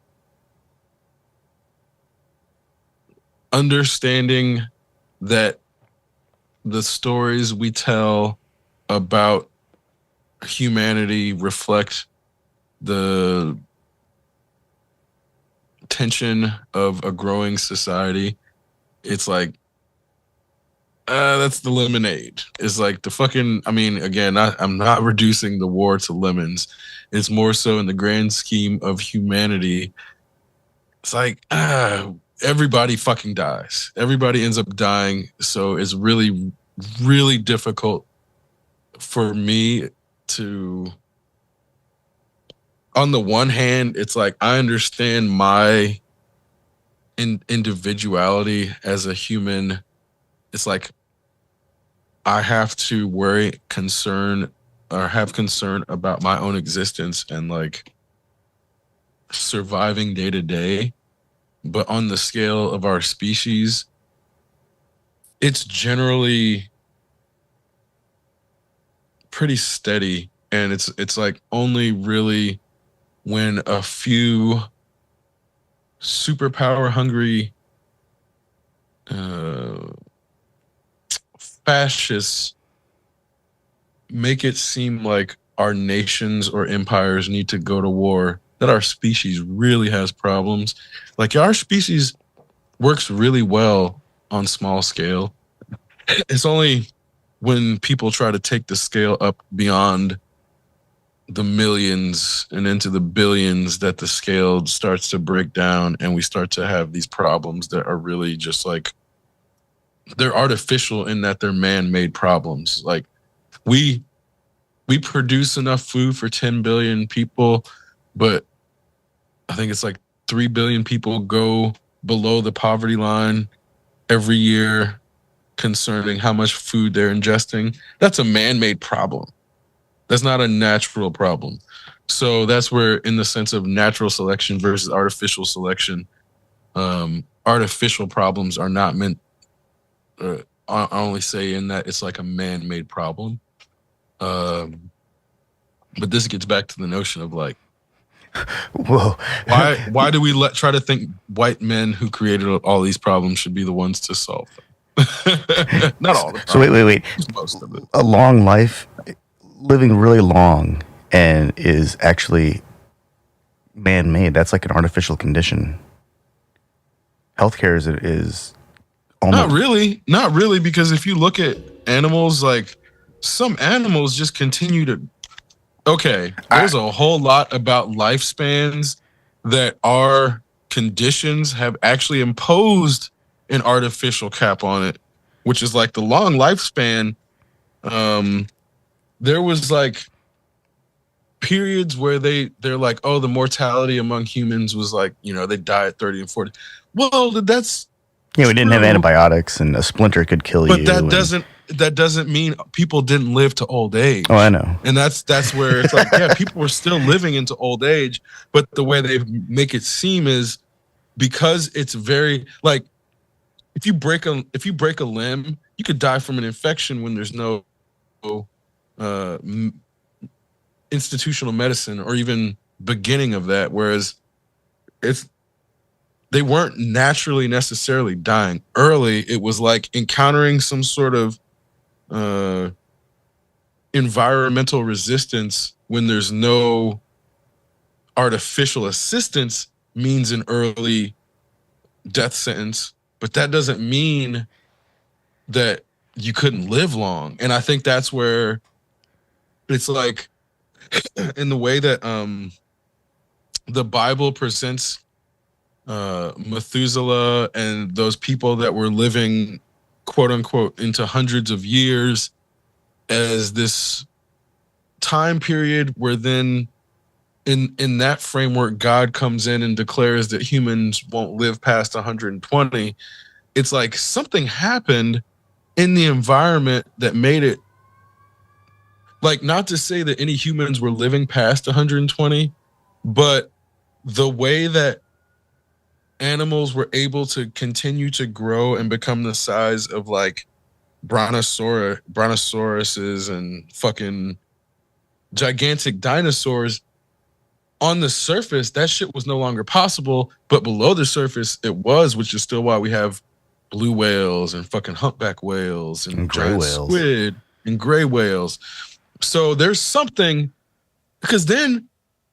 understanding that the stories we tell about humanity reflect the tension of a growing society, it's like That's the lemonade. It's like the fucking. I mean, again, I'm not reducing the war to lemons. It's more so in the grand scheme of humanity. It's like everybody fucking dies. Everybody ends up dying. So it's really, really difficult for me to. On the one hand, it's like I understand my individuality as a human. It's like I have to have concern about my own existence and like surviving day to day. But on the scale of our species, it's generally pretty steady. And it's like only really when a few superpower hungry fascists make it seem like our nations or empires need to go to war, that our species really has problems. Like our species works really well on small scale. It's only when people try to take the scale up beyond the millions and into the billions that the scale starts to break down and we start to have these problems that are really just like they're artificial in that they're man-made problems. Like we produce enough food for 10 billion people, but I think it's like 3 billion people go below the poverty line every year concerning how much food they're ingesting. That's a man-made problem. That's not a natural problem. So that's where, in the sense of natural selection versus artificial selection, artificial problems are not meant, I only say in that it's like a man-made problem. But this gets back to the notion of like, whoa, why do we try to think white men who created all these problems should be the ones to solve them? Not all the time. So wait. Most of it. A long life, living really long, and is actually man-made. That's like an artificial condition. Healthcare is almost not really, because if you look at animals, like some animals just continue to. Okay, there's a whole lot about lifespans that our conditions have actually imposed an artificial cap on it, which is like the long lifespan. There was like periods where they're like, oh, the mortality among humans was like, they die at 30 and 40. Well, that's we didn't have antibiotics, and a splinter could kill you. But that doesn't mean people didn't live to old age. Oh, I know. And that's where it's like, yeah, people were still living into old age, but the way they make it seem is because it's very like if you break a limb, you could die from an infection when there's no institutional medicine or even beginning of that, whereas they weren't naturally necessarily dying early. It was like encountering some sort of environmental resistance when there's no artificial assistance means an early death sentence, but that doesn't mean that you couldn't live long. And I think that's where it's like in the way that the Bible presents Methuselah and those people that were living quote unquote into hundreds of years as this time period where then in that framework God comes in and declares that humans won't live past 120. It's like something happened in the environment that made it, like, not to say that any humans were living past 120, but the way that animals were able to continue to grow and become the size of like brontosauruses and fucking gigantic dinosaurs, on the surface that shit was no longer possible, but below the surface it was, which is still why we have blue whales and fucking humpback whales and gray whales, squid and gray whales. So there's something, because then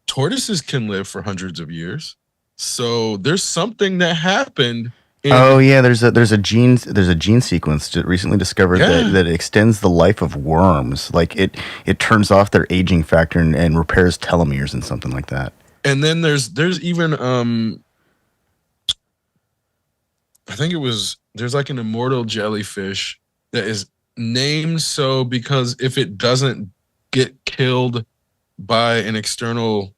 tortoises can live for hundreds of years. So there's something that happened Oh yeah, there's a gene sequence recently discovered Yeah. that extends the life of worms. Like it turns off their aging factor and repairs telomeres and something like that. And then there's even I think there's like an immortal jellyfish that is named so because if it doesn't get killed by an external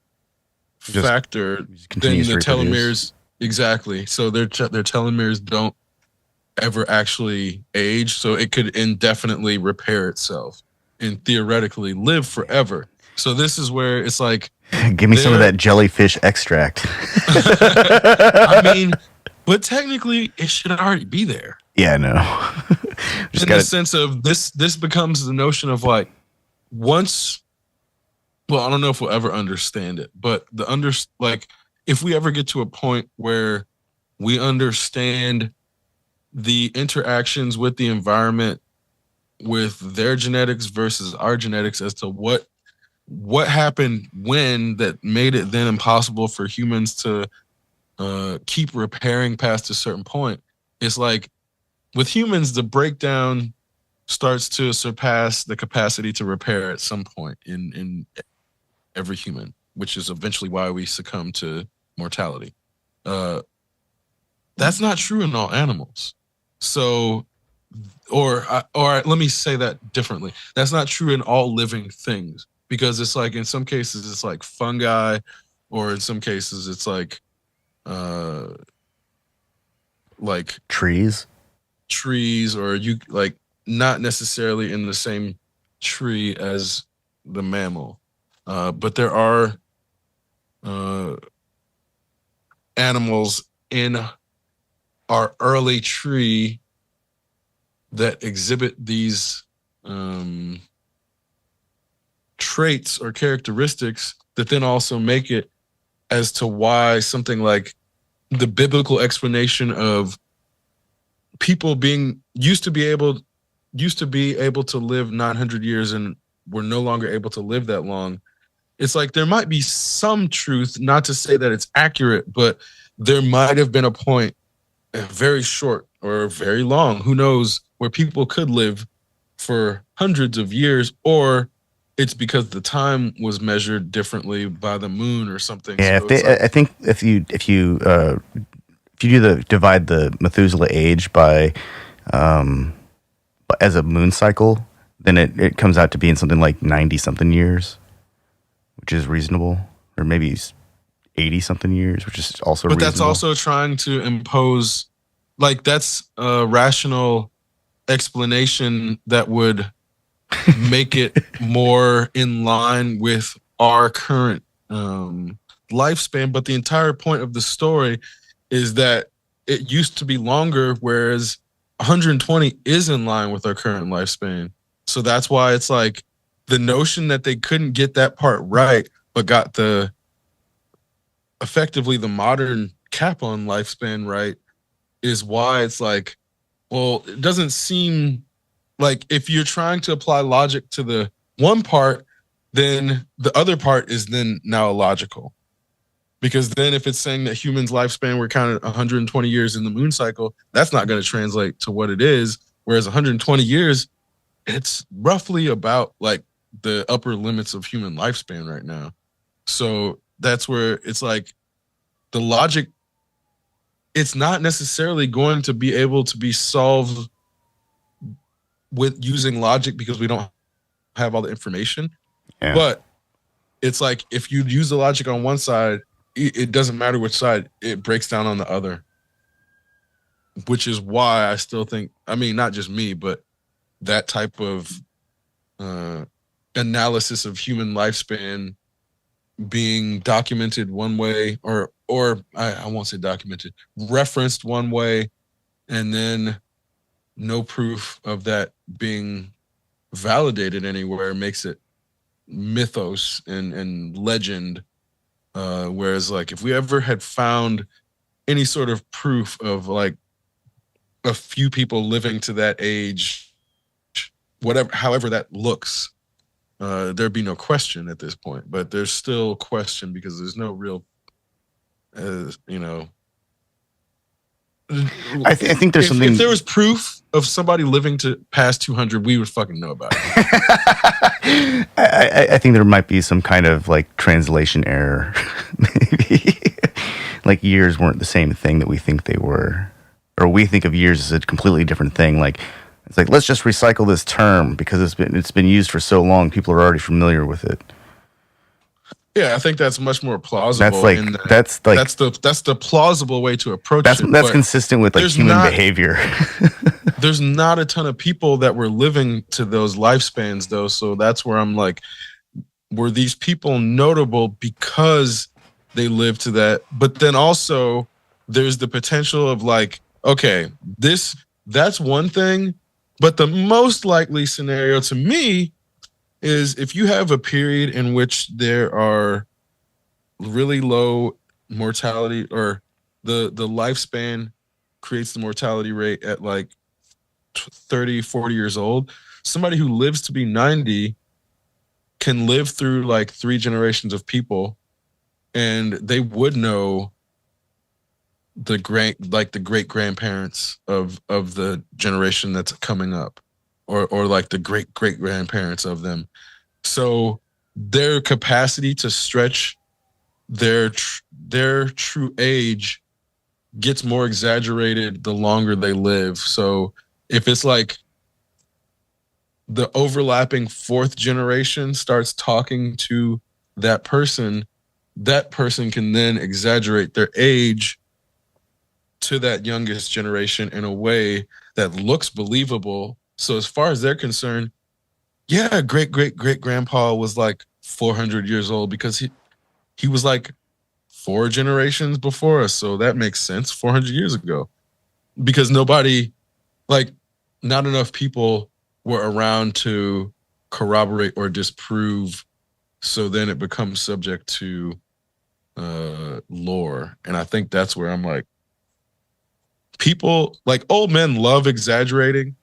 Just factor, then continues the to reproduce. telomeres exactly. So their telomeres don't ever actually age, so it could indefinitely repair itself and theoretically live forever. So this is where it's like Give me some of that jellyfish extract. I mean, but technically it should already be there. Yeah, I know. Just In the sense of this becomes the notion of like once well, I don't know if we'll ever understand it, but like if we ever get to a point where we understand the interactions with the environment with their genetics versus our genetics as to what happened when that made it then impossible for humans to keep repairing past a certain point. It's like with humans, the breakdown starts to surpass the capacity to repair at some point in every human, which is eventually why we succumb to mortality. That's not true in all animals. So, or let me say that differently. That's not true in all living things because it's like in some cases it's like fungi, or in some cases it's like trees. or you like not necessarily in the same tree as the mammal, but there are animals in our early tree that exhibit these traits or characteristics that then also make it as to why something like the biblical explanation of people being used to be able to live 900 years and were no longer able to live that long. It's like there might be some truth, not to say that it's accurate, but there might have been a point, very short or very long, who knows, where people could live for hundreds of years, or it's because the time was measured differently by the moon or something. Yeah, So it's like, I think if you divide the Methuselah age by as a moon cycle, then it comes out to being something like 90 something years, which is reasonable, or maybe 80 something years, which is also but reasonable. that's also trying to impose, like, that's a rational explanation that would make it more in line with our current lifespan. But the entire point of the story is that it used to be longer, whereas 120 is in line with our current lifespan. So that's why it's like the notion that they couldn't get that part right, but got effectively the modern cap on lifespan right, is why it's like, well, it doesn't seem like if you're trying to apply logic to the one part, then the other part is then now illogical. Because then if it's saying that humans' lifespan were counted 120 years in the moon cycle, that's not going to translate to what it is. Whereas 120 years, it's roughly about like the upper limits of human lifespan right now. So that's where it's like the logic, it's not necessarily going to be able to be solved with using logic because we don't have all the information. Yeah. But it's like if you use the logic on one side, it doesn't matter which side, it breaks down on the other. Which is why I still think, I mean, not just me, but that type of analysis of human lifespan being documented one way, or I won't say documented, referenced one way, and then no proof of that being validated anywhere makes it mythos and legend. Whereas like if we ever had found any sort of proof of like a few people living to that age, whatever, however that looks, there'd be no question at this point. But there's still question because there's no real, I think there's something. If there was proof of somebody living to past 200, we would fucking know about it. I think there might be some kind of like translation error. Maybe like years weren't the same thing that we think they were, or we think of years as a completely different thing. Like it's like let's just recycle this term because it's been used for so long. People are already familiar with it. Yeah, I think that's much more plausible. That's the plausible way to approach it. That's consistent with like human behavior. There's not a ton of people that were living to those lifespans though, so that's where I'm like, were these people notable because they lived to that? But then also there's the potential of like, okay, that's one thing, but the most likely scenario to me is if you have a period in which there are really low mortality, or the lifespan creates the mortality rate at like 30, 40 years old, somebody who lives to be 90 can live through like 3 generations of people, and they would know the great grandparents of the generation that's coming up, or like the great grandparents of them. So their capacity to stretch their true age gets more exaggerated the longer they live. So if it's like the overlapping 4th generation starts talking to that person can then exaggerate their age to that youngest generation in a way that looks believable. So as far as they're concerned, yeah, great grandpa was like 400 years old because he was like 4 generations before us. So that makes sense, 400 years ago. Because not enough people were around to corroborate or disprove. So then it becomes subject to lore. And I think that's where I'm like, people, like old men love exaggerating.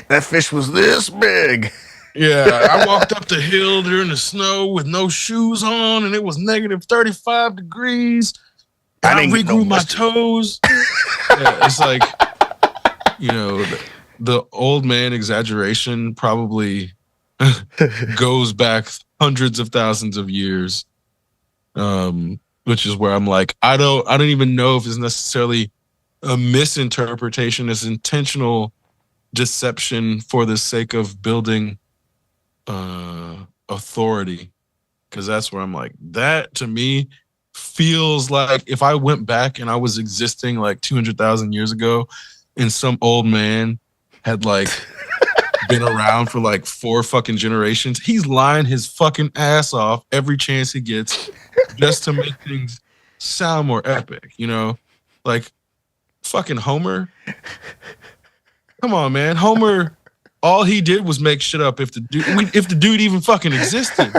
That fish was this big. Yeah, I walked up the hill during the snow with no shoes on, and it was negative 35 degrees. And I regrew my toes. Yeah, it's like, the old man exaggeration probably goes back hundreds of thousands of years, which is where I'm like, I don't even know if it's necessarily a misinterpretation, it's intentional deception for the sake of building authority. Because that's where I'm like, that to me feels like if I went back and I was existing like 200,000 years ago and some old man had like been around for like 4 fucking generations, he's lying his fucking ass off every chance he gets just to make things sound more epic, like fucking Homer. Come on, man. Homer, all he did was make shit up if the dude even fucking existed.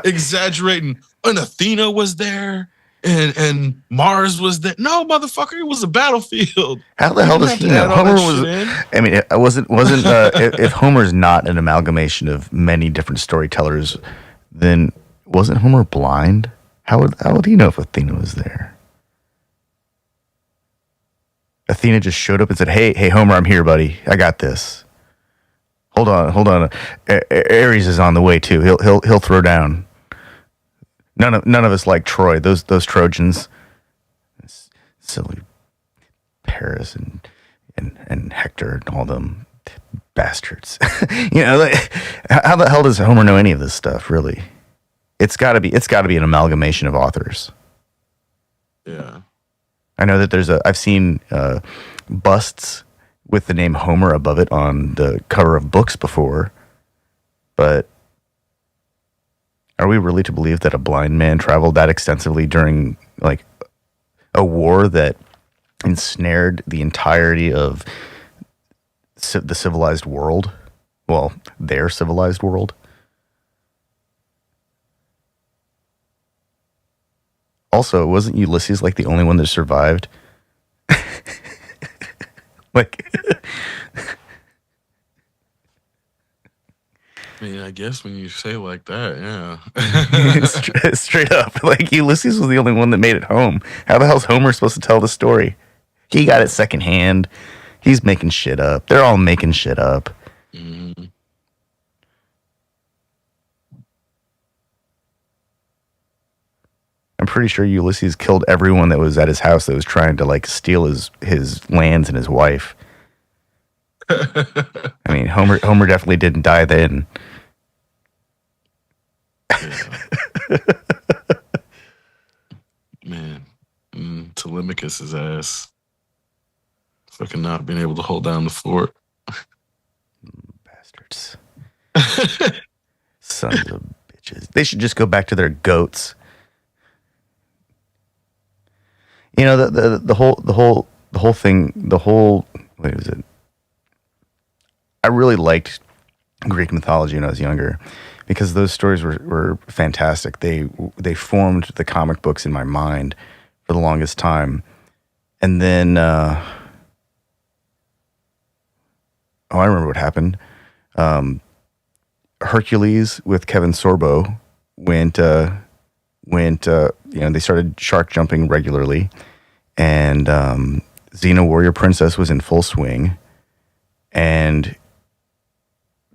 Exaggerating. And Athena was there and Mars was there. No, motherfucker, it was a battlefield. How the hell does he know? Homer was. I mean, it wasn't. If Homer's not an amalgamation of many different storytellers, then wasn't Homer blind? How would he know if Athena was there? Athena just showed up and said, "Hey, Homer, I'm here, buddy. I got this. Hold on. Ares is on the way too. He'll throw down. None of us like Troy. Those Trojans, silly Paris and Hector and all them bastards. How the hell does Homer know any of this stuff? Really, it's got to be an amalgamation of authors. Yeah, I know that I've seen busts with the name Homer above it on the cover of books before, but are we really to believe that a blind man traveled that extensively during like a war that ensnared the entirety of the civilized world? Well, their civilized world. Also, wasn't Ulysses like the only one that survived? Like, I mean, I guess when you say it like that, yeah. Straight up. Like, Ulysses was the only one that made it home. How the hell's Homer supposed to tell the story? He got it secondhand. He's making shit up. They're all making shit up. Mhm. I'm pretty sure Ulysses killed everyone that was at his house that was trying to like steal his lands and his wife. I mean, Homer definitely didn't die then. Man, Telemachus' ass fucking not being able to hold down the fort. Bastards. Sons of bitches. They should just go back to their goats. You know, the whole thing, what is it? I really liked Greek mythology when I was younger because those stories were fantastic. They formed the comic books in my mind for the longest time. And then I remember what happened. Hercules with Kevin Sorbo went they started shark jumping regularly, and Xena Warrior Princess was in full swing, and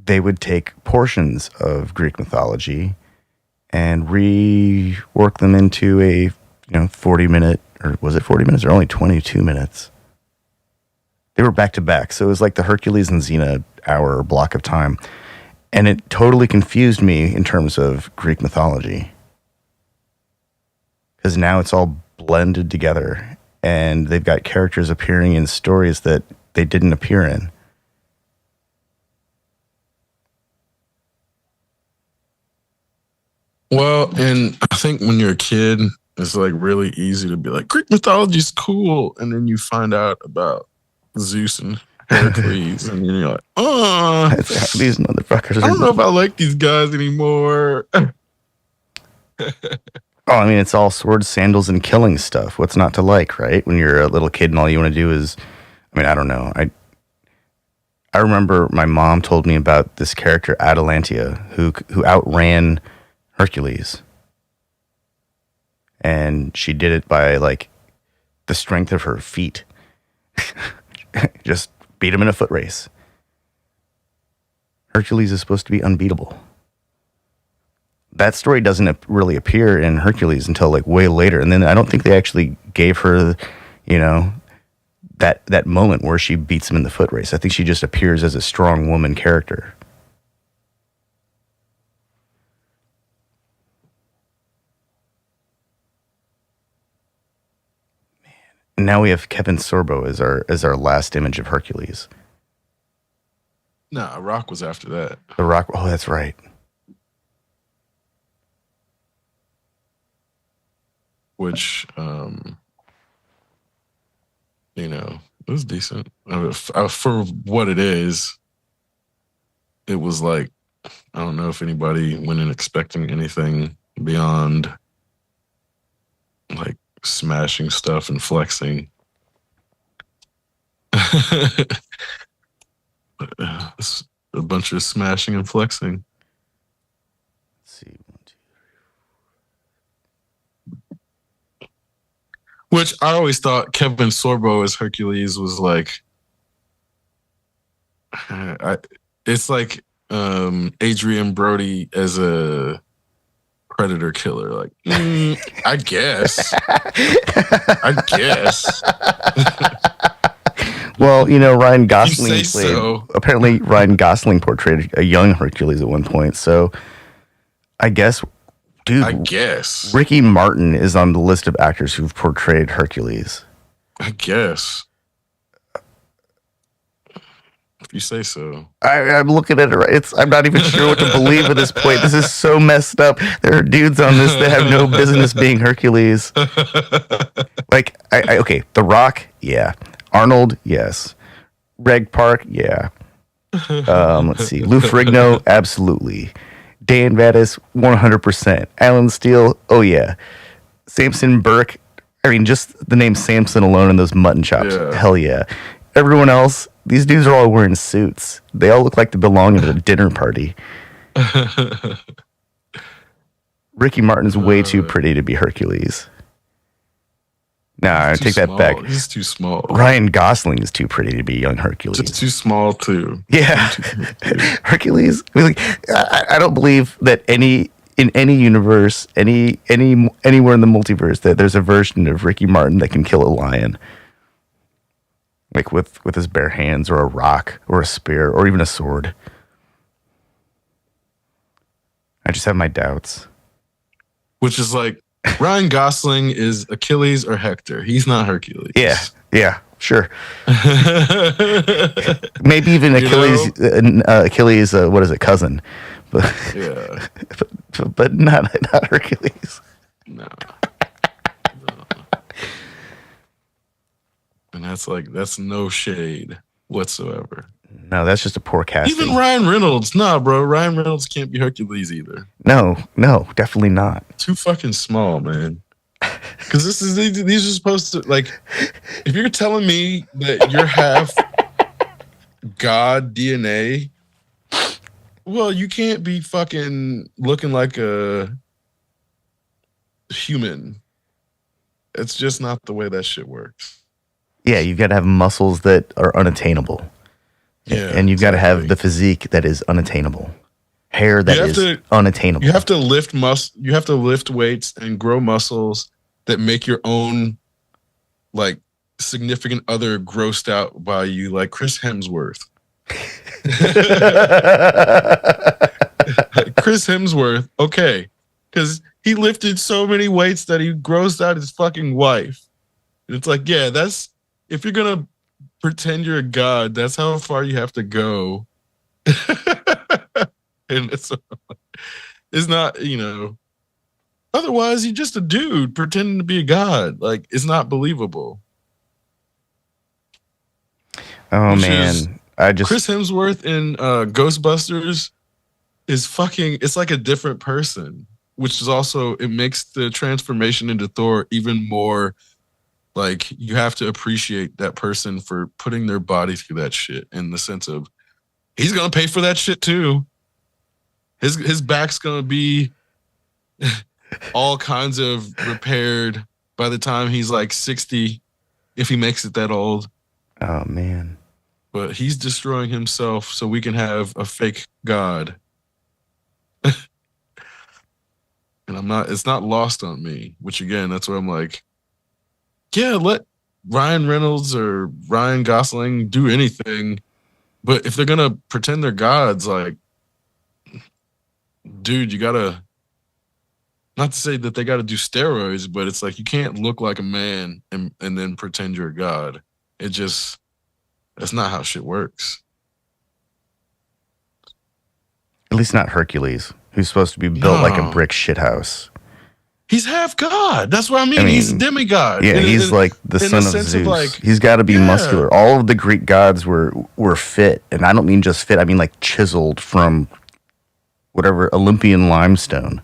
they would take portions of Greek mythology and rework them into a 40-minute, or was it 40 minutes or only 22 minutes? They were back to back, so it was like the Hercules and Xena hour block of time, and it totally confused me in terms of Greek mythology. Because now it's all blended together, and they've got characters appearing in stories that they didn't appear in. Well, and I think when you're a kid, it's like really easy to be like, Greek mythology's cool. And then you find out about Zeus and Heracles, and you're like, These motherfuckers I don't know if I like these guys anymore. Oh, I mean, it's all swords, sandals, and killing stuff. What's not to like, right? When you're a little kid and all you want to do is, I mean, I don't know. I remember my mom told me about this character, Atalantia, who outran Hercules. And she did it by, like, the strength of her feet. Just beat him in a foot race. Hercules is supposed to be unbeatable. That story doesn't really appear in Hercules until like way later, and then I don't think they actually gave her, that moment where she beats him in the foot race. I think she just appears as a strong woman character. Man, and now we have Kevin Sorbo as our last image of Hercules. Nah, Rock was after that. The Rock. Oh, that's right. Which, it was decent. For what it is, it was like, I don't know if anybody went in expecting anything beyond like smashing stuff and flexing. It's a bunch of smashing and flexing. Let's see. 1, 2, 3. Which I always thought Kevin Sorbo as Hercules was like, it's like Adrian Brody as a predator killer. Like, I guess. I guess. Well, Ryan Gosling You say so. Apparently Ryan Gosling portrayed a young Hercules at one point. So I guess, dude, I guess. Ricky Martin is on the list of actors who've portrayed Hercules. I guess. If you say so. I'm looking at it. I'm not even sure what to believe at this point. This is so messed up. There are dudes on this that have no business being Hercules. Like, okay, The Rock, yeah. Arnold, yes. Reg Park, yeah. Let's see. Lou Ferrigno, absolutely. Dan Vadas, 100%. Alan Steele, oh yeah. Samson Burke, I mean, just the name Samson alone and those mutton chops, hell yeah. Everyone else, these dudes are all wearing suits. They all look like they belong at a dinner party. Ricky Martin's way too pretty to be Hercules. No, I take that back. He's too small. Ryan Gosling is too pretty to be young Hercules. Just too small too. Yeah, Hercules. I mean, like, I don't believe that in any universe, anywhere in the multiverse, that there's a version of Ricky Martin that can kill a lion, like with his bare hands, or a rock, or a spear, or even a sword. I just have my doubts. Which is like, Ryan Gosling is Achilles or Hector. He's not Hercules. Yeah, sure. Maybe even Achilles. Achilles, what is it, cousin? But yeah, but not Hercules. No. And that's no shade whatsoever. No, that's just a poor casting. Even Ryan Reynolds, nah, bro. Ryan Reynolds can't be Hercules either. No, definitely not. Too fucking small, man. Because these are supposed to, like, if you're telling me that you're half God DNA, well, you can't be fucking looking like a human. It's just not the way that shit works. Yeah, you've got to have muscles that are unattainable. Yeah, and you've got to have the physique that is unattainable. Hair that is unattainable. You have to lift You have to lift weights and grow muscles that make your own, like, significant other grossed out by you, like Chris Hemsworth. Chris Hemsworth, okay, because he lifted so many weights that he grossed out his fucking wife. And it's like, yeah, that's, if you're gonna pretend you're a god, that's how far you have to go. And it's not, otherwise you're just a dude pretending to be a god. Like, it's not believable. Oh, man. Chris Hemsworth in Ghostbusters is fucking, it's like a different person, which is also, it makes the transformation into Thor even more, like, you have to appreciate that person for putting their body through that shit, in the sense of, he's gonna pay for that shit too. His back's gonna be all kinds of repaired by the time he's like 60, if he makes it that old. Oh, man. But he's destroying himself so we can have a fake god. And it's not lost on me, which again, that's where I'm like, yeah, let Ryan Reynolds or Ryan Gosling do anything. But if they're going to pretend they're gods, like, dude, you got to, not to say that they got to do steroids, but it's like, you can't look like a man and then pretend you're a god. It just, that's not how shit works. At least not Hercules, who's supposed to be built like a brick shithouse. He's half god. That's what I mean. He's a demigod. Yeah, he's like the son of Zeus. Like, he's got to be muscular. All of the Greek gods were fit, and I don't mean just fit. I mean like chiseled from whatever Olympian limestone,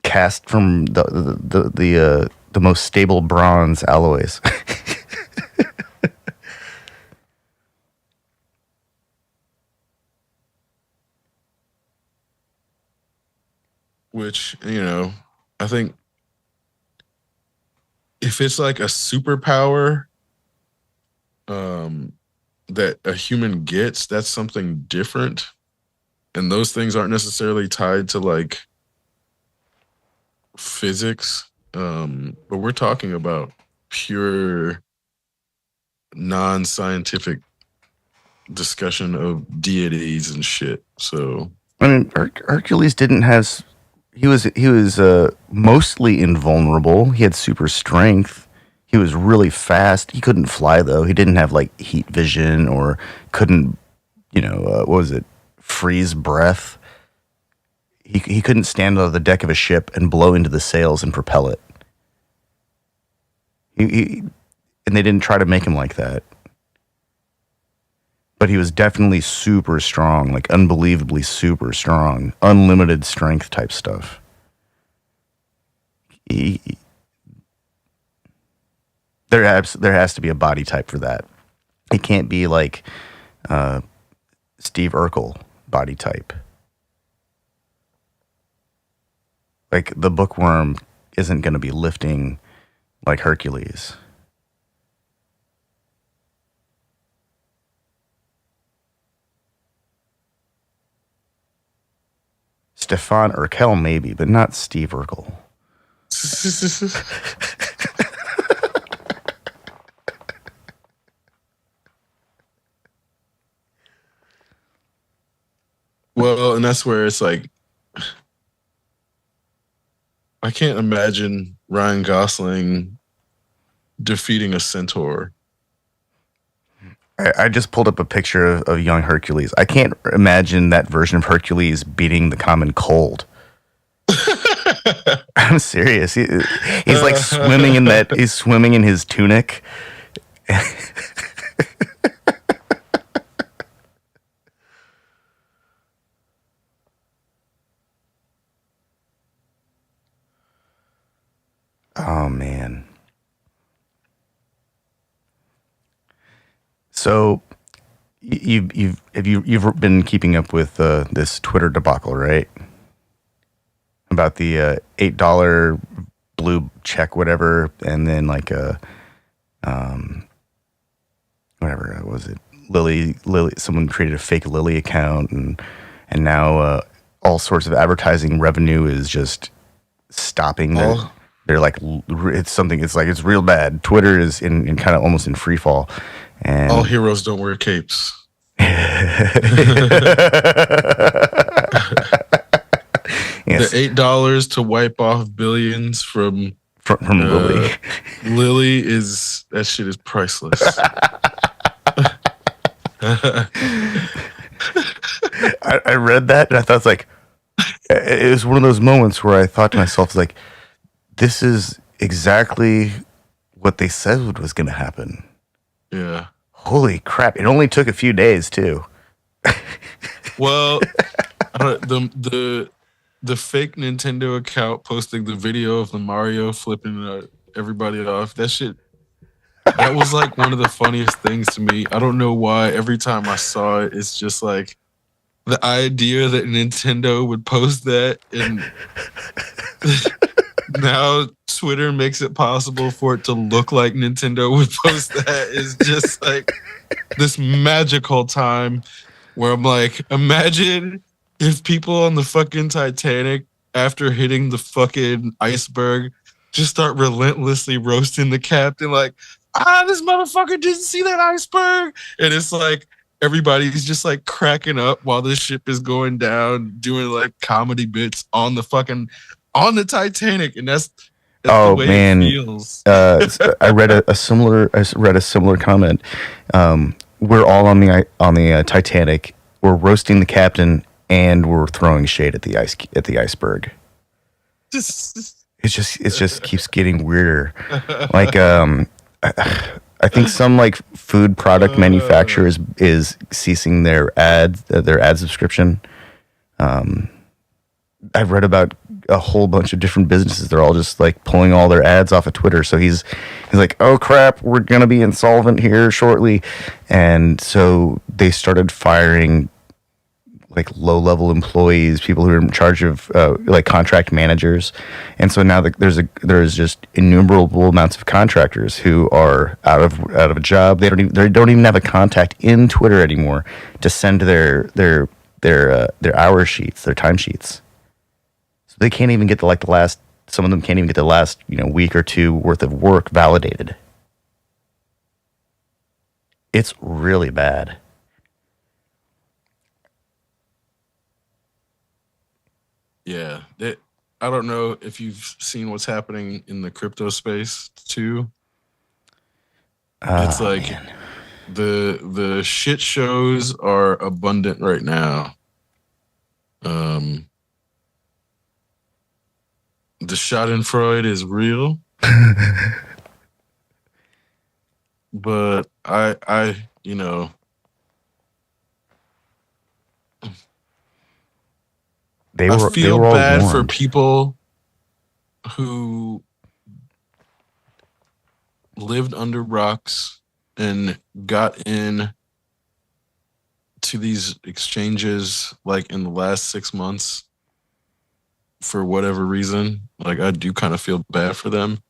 cast from the most stable bronze alloys. Which, I think if it's like a superpower that a human gets, that's something different. And those things aren't necessarily tied to like physics. But we're talking about pure non-scientific discussion of deities and shit. So I mean, Hercules didn't have. He was mostly invulnerable. He had super strength. He was really fast. He couldn't fly though. He didn't have like heat vision or couldn't, what was it? Freeze breath. He couldn't stand on the deck of a ship and blow into the sails and propel it. And they didn't try to make him like that. But he was definitely super strong, like unbelievably super strong, unlimited strength type stuff. There has to be a body type for that. It can't be like Steve Urkel, body type. Like the bookworm isn't going to be lifting like Hercules. Stefan Urkel maybe, but not Steve Urkel. Well, and that's where it's like, I can't imagine Ryan Gosling defeating a centaur. I just pulled up a picture of young Hercules. I can't imagine that version of Hercules beating the common cold. I'm serious. He's like swimming in that. He's swimming in his tunic. Oh man. So you've been keeping up with this Twitter debacle, right? About the $8 blue check, whatever, and then like a whatever was it? Lily. Someone created a fake Lily account, and now all sorts of advertising revenue is just stopping. They're like it's something. It's like it's real bad. Twitter is in kind of almost in free fall. And all heroes don't wear capes. Yes. The $8 to wipe off billions from Lily. Lily is that shit is priceless. I read that and I thought it's like it was one of those moments where I thought to myself like, this is exactly what they said was going to happen. Yeah. Holy crap! It only took a few days too. Well, the fake Nintendo account posting the video of the Mario flipping everybody off. That shit. That was like one of the funniest things to me. I don't know why. Every time I saw it, it's just like the idea that Nintendo would post that, and now Twitter makes it possible for it to look like Nintendo would post that is just like this magical time where I'm like, imagine if people on the fucking Titanic, after hitting the fucking iceberg, just start relentlessly roasting the captain, like, this motherfucker didn't see that iceberg. And it's like everybody's just like cracking up while this ship is going down, doing like comedy bits on the Titanic, and that's the way it feels. I read a similar comment. We're all on the Titanic. We're roasting the captain, and we're throwing shade at the iceberg. It just keeps getting weirder. Like I think some like food product manufacturers is ceasing their ad subscription. I've read about a whole bunch of different businesses. They're all just like pulling all their ads off of Twitter. So he's like, oh crap, we're gonna be insolvent here shortly, and so they started firing like low-level employees, people who are in charge of like contract managers, and so now there's just innumerable amounts of contractors who are out of a job. They don't even have a contact in Twitter anymore to send their hour sheets, their time sheets. So they can't even get some of them can't even get the last week or two worth of work validated. It's really bad. Yeah, I don't know if you've seen what's happening in the crypto space too. It's like man. the shit shows are abundant right now. The Schadenfreude is real, but I I feel bad for people who lived under rocks and got in to these exchanges like in the last 6 months for whatever reason. Like I do kind of feel bad for them.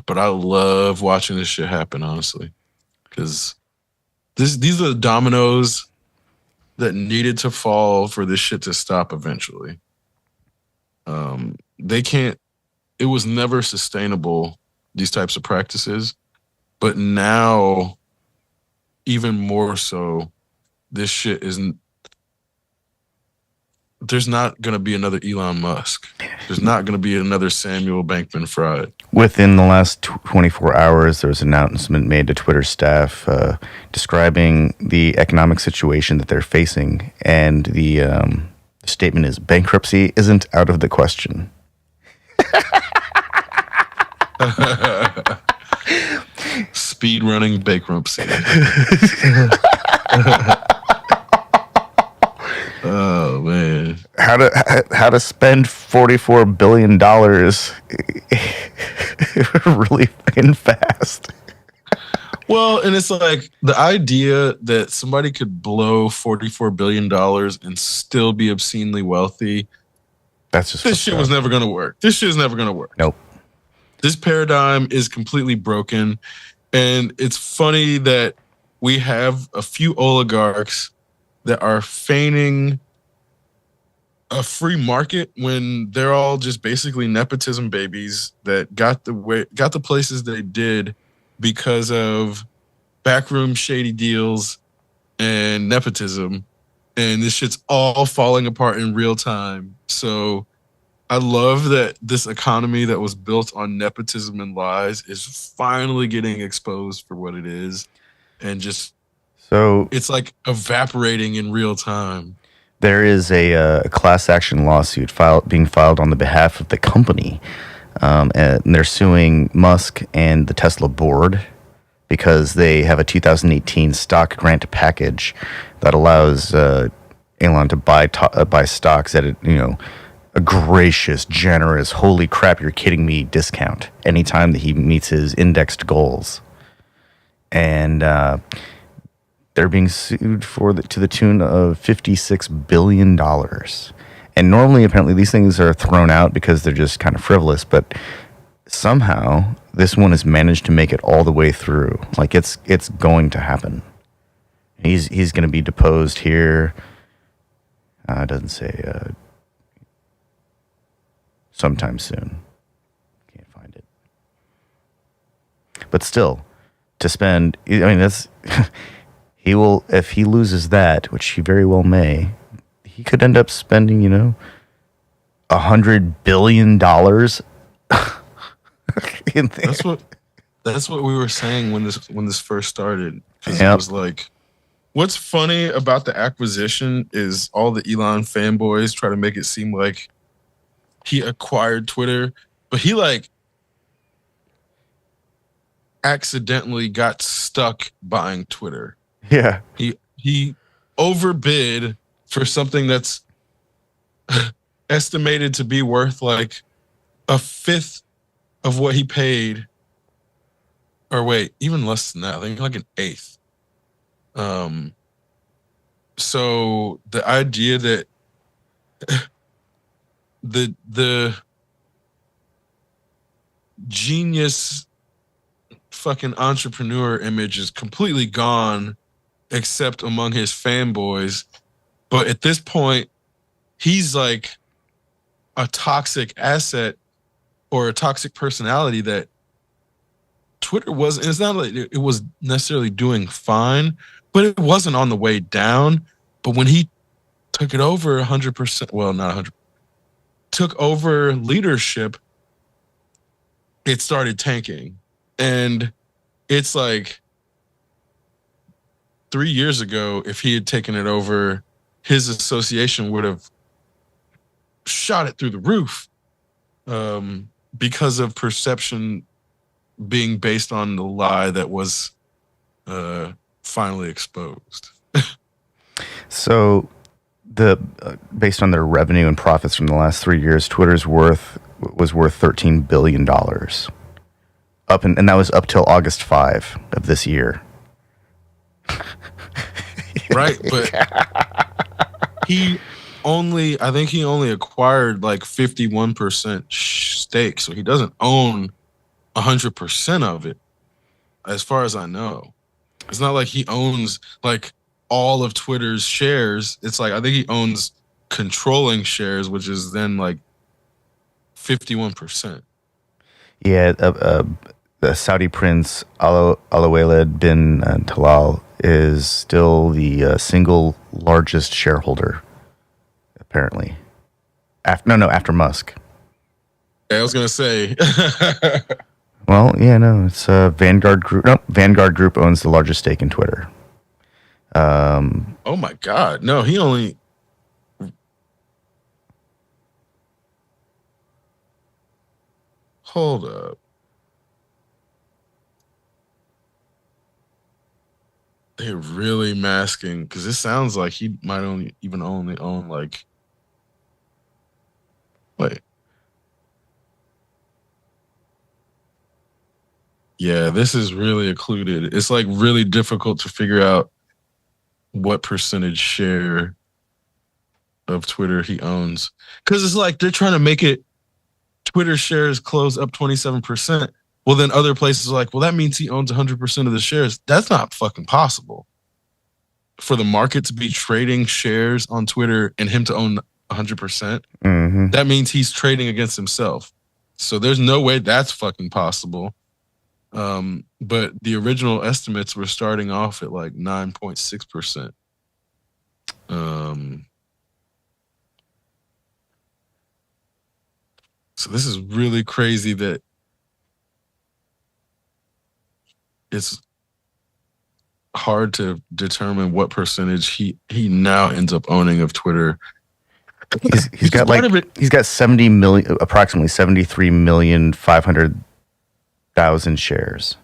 But I love watching this shit happen, honestly, because these are the dominoes that needed to fall for this shit to stop eventually. They can't. It was never sustainable, these types of practices, but now even more so, this shit isn't. There's not going to be another Elon Musk. There's not going to be another Samuel Bankman-Fried. Within the last 24 hours, there was an announcement made to Twitter staff describing the economic situation that they're facing, and the statement is bankruptcy isn't out of the question. Speed running bankruptcy. Oh man, How to spend $44 billion really fucking fast. Well, and it's like the idea that somebody could blow $44 billion and still be obscenely wealthy. That's just This shit was never going to work. This shit is never going to work. Nope. This paradigm is completely broken. And it's funny that we have a few oligarchs that are feigning a free market when they're all just basically nepotism babies that got the places they did because of backroom shady deals and nepotism, and this shit's all falling apart in real time. So I love that this economy that was built on nepotism and lies is finally getting exposed for what it is, and just it's like evaporating in real time. There is a class action lawsuit being filed on the behalf of the company. And they're suing Musk and the Tesla board because they have a 2018 stock grant package that allows Elon to buy stocks at a gracious, generous, holy crap, you're kidding me discount anytime that he meets his indexed goals. And they're being sued to the tune of $56 billion. And normally, apparently, these things are thrown out because they're just kind of frivolous. But somehow, this one has managed to make it all the way through. Like it's going to happen. He's going to be deposed here. It doesn't say sometime soon. Can't find it. But still, to spend. I mean, that's he will if he loses that, which he very well may. He could end up spending, $100 billion. That's what we were saying when this first started. Because It was like, what's funny about the acquisition is all the Elon fanboys try to make it seem like he acquired Twitter, but he accidentally got stuck buying Twitter. Yeah, he overbid for something that's estimated to be worth like a fifth of what he paid. Or wait, even less than that. I think like an eighth. So the idea that the genius fucking entrepreneur image is completely gone, except among his fanboys. But at this point, he's like a toxic asset or a toxic personality that Twitter wasn't. It's not like it was necessarily doing fine, but it wasn't on the way down. But when he took it over 100%, well, not 100, took over leadership, it started tanking. And it's like 3 years ago, if he had taken it over, his association would have shot it through the roof because of perception being based on the lie that was finally exposed. So, based on their revenue and profits from the last 3 years, Twitter's was worth $13 billion. And that was up till August 5 of this year. right? But I think he only acquired like 51% stake, so he doesn't own 100% of it, as far as I know. It's not like he owns like all of Twitter's shares. It's like I think he owns controlling shares, which is then like 51%. Yeah, the Saudi prince Alawaled bin Talal is still the single largest shareholder, apparently. After Musk. I was gonna say. Well, yeah, no, it's Vanguard Group. No, Vanguard Group owns the largest stake in Twitter. Oh my God! No, he only. Hold up. They're really masking because it sounds like he might only own like. Wait. Yeah, this is really occluded. It's like really difficult to figure out what percentage share of Twitter he owns. Because it's like they're trying to make it Twitter shares close up 27%. Well, then other places are like, well, that means he owns 100% of the shares. That's not fucking possible. For the market to be trading shares on Twitter and him to own 100%, that means he's trading against himself. So there's no way that's fucking possible. But the original estimates were starting off at like 9.6%. So this is really crazy that it's hard to determine what percentage he now ends up owning of Twitter. He's got approximately 73,500,000 shares.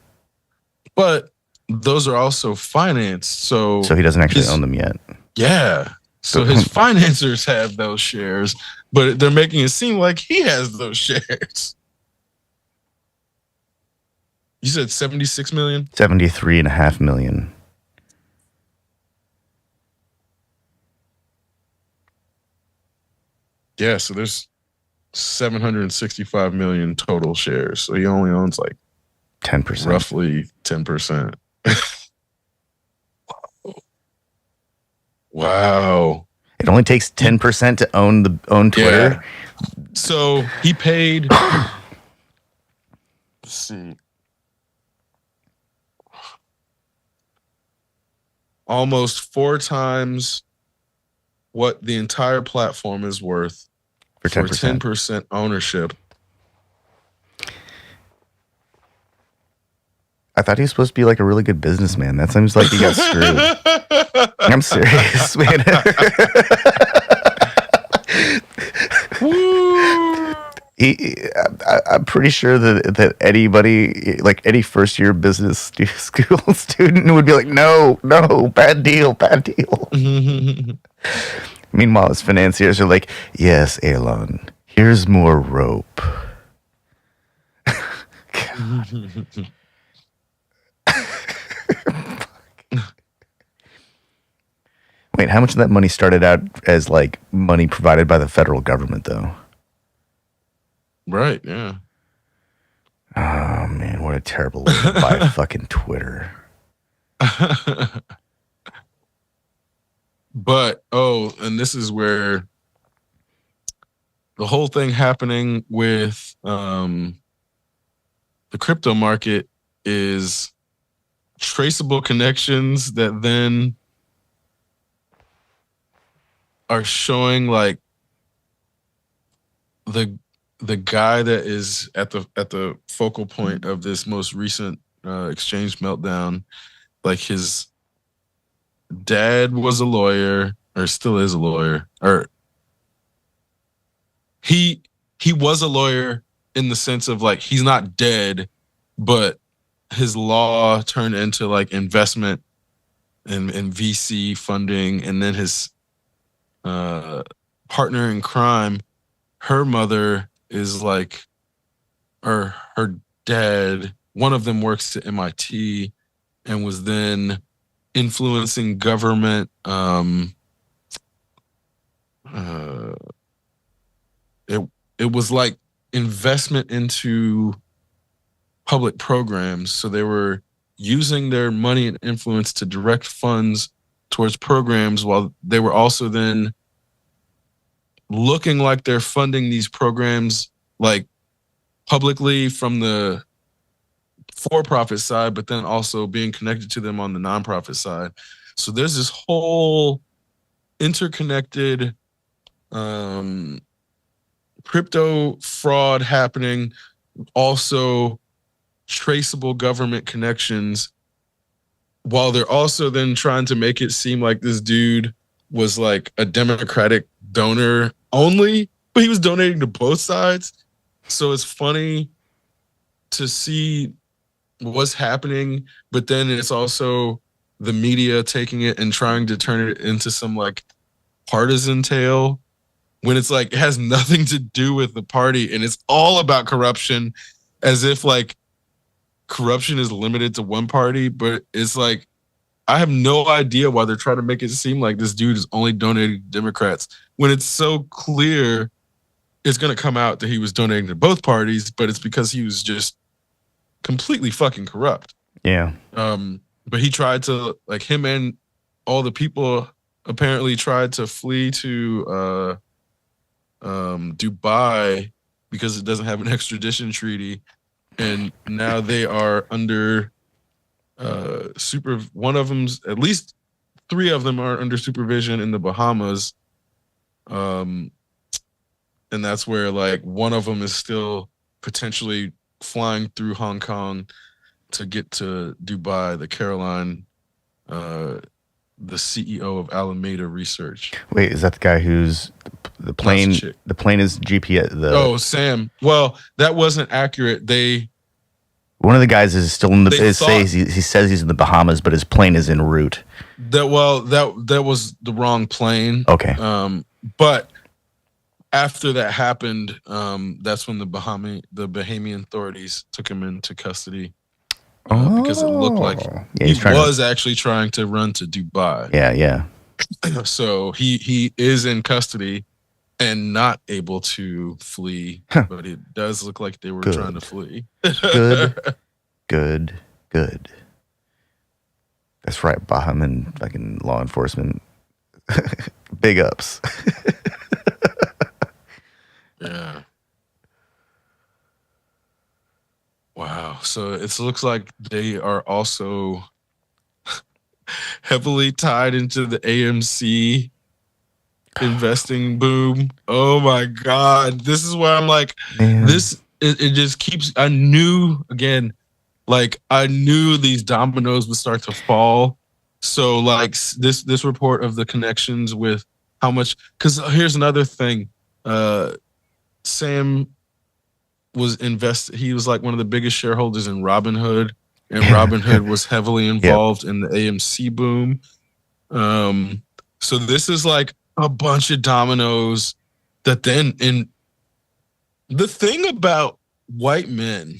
But those are also financed, so he doesn't actually own them yet. Yeah. So his financiers have those shares, but they're making it seem like he has those shares. You said 76 million? 73.5 million. Yeah, so there's 765 million total shares. So he only owns like 10%. Roughly 10%. Wow. It only takes 10% to own Twitter. Yeah. So he paid let's see. Almost 4 times what the entire platform is worth for 10% ownership. I thought he was supposed to be like a really good businessman. That seems like he got screwed. I'm serious, man. I'm pretty sure that anybody, like any first year business school student, would be like, no, bad deal. Meanwhile, his financiers are like, yes, Elon, here's more rope. Wait, how much of that money started out as like money provided by the federal government, though? Right, yeah. Oh, man, what a terrible way to buy fucking Twitter. But, and this is where the whole thing happening with the crypto market is traceable connections that then are showing like the guy that is at the focal point of this most recent exchange meltdown, like his dad was a lawyer or still is a lawyer, or he was a lawyer in the sense of like he's not dead, but his law turned into like investment and VC funding, and then his partner in crime, her mother is like, or her dad, one of them works at MIT and was then influencing government. It it was like investment into public programs. So they were using their money and influence to direct funds towards programs while they were also then looking like they're funding these programs like publicly from the for-profit side, but then also being connected to them on the nonprofit side. So there's this whole interconnected crypto fraud happening, also traceable government connections, while they're also then trying to make it seem like this dude was like a Democratic donor only, but he was donating to both sides. So it's funny to see what's happening, but then it's also the media taking it and trying to turn it into some like partisan tale when it's like it has nothing to do with the party and it's all about corruption, as if like corruption is limited to one party. But it's like I have no idea why they're trying to make it seem like this dude is only donating to Democrats when it's so clear it's going to come out that he was donating to both parties, but it's because he was just completely fucking corrupt. Yeah. But he tried to, like, him and all the people apparently tried to flee to Dubai because it doesn't have an extradition treaty, and now they are under one of them's, at least 3 of them are under supervision in the Bahamas, and that's where like one of them is still potentially flying through Hong Kong to get to Dubai. The Caroline, the CEO of Alameda Research. Wait, is that the guy who's the plane? The plane is GPS. Sam. Well, that wasn't accurate. One of the guys is still in the. He says he's in the Bahamas, but his plane is en route. That was the wrong plane. Okay. But after that happened, that's when the Bahamian authorities took him into custody because it looked like he was actually trying to run to Dubai. Yeah. So he is in custody and not able to flee, but it does look like they were trying to flee. Good. That's right, Bahamian fucking law enforcement. Big ups. Yeah. Wow. So it looks like they are also heavily tied into the AMC investing boom. Oh my God. This is where I'm like, man. It just keeps, I knew these dominoes would start to fall. So like this report of the connections with how much, because here's another thing. Sam was he was like one of the biggest shareholders in Robinhood, and Robinhood was heavily involved in the AMC boom. So this is like a bunch of dominoes that then, in the thing about white men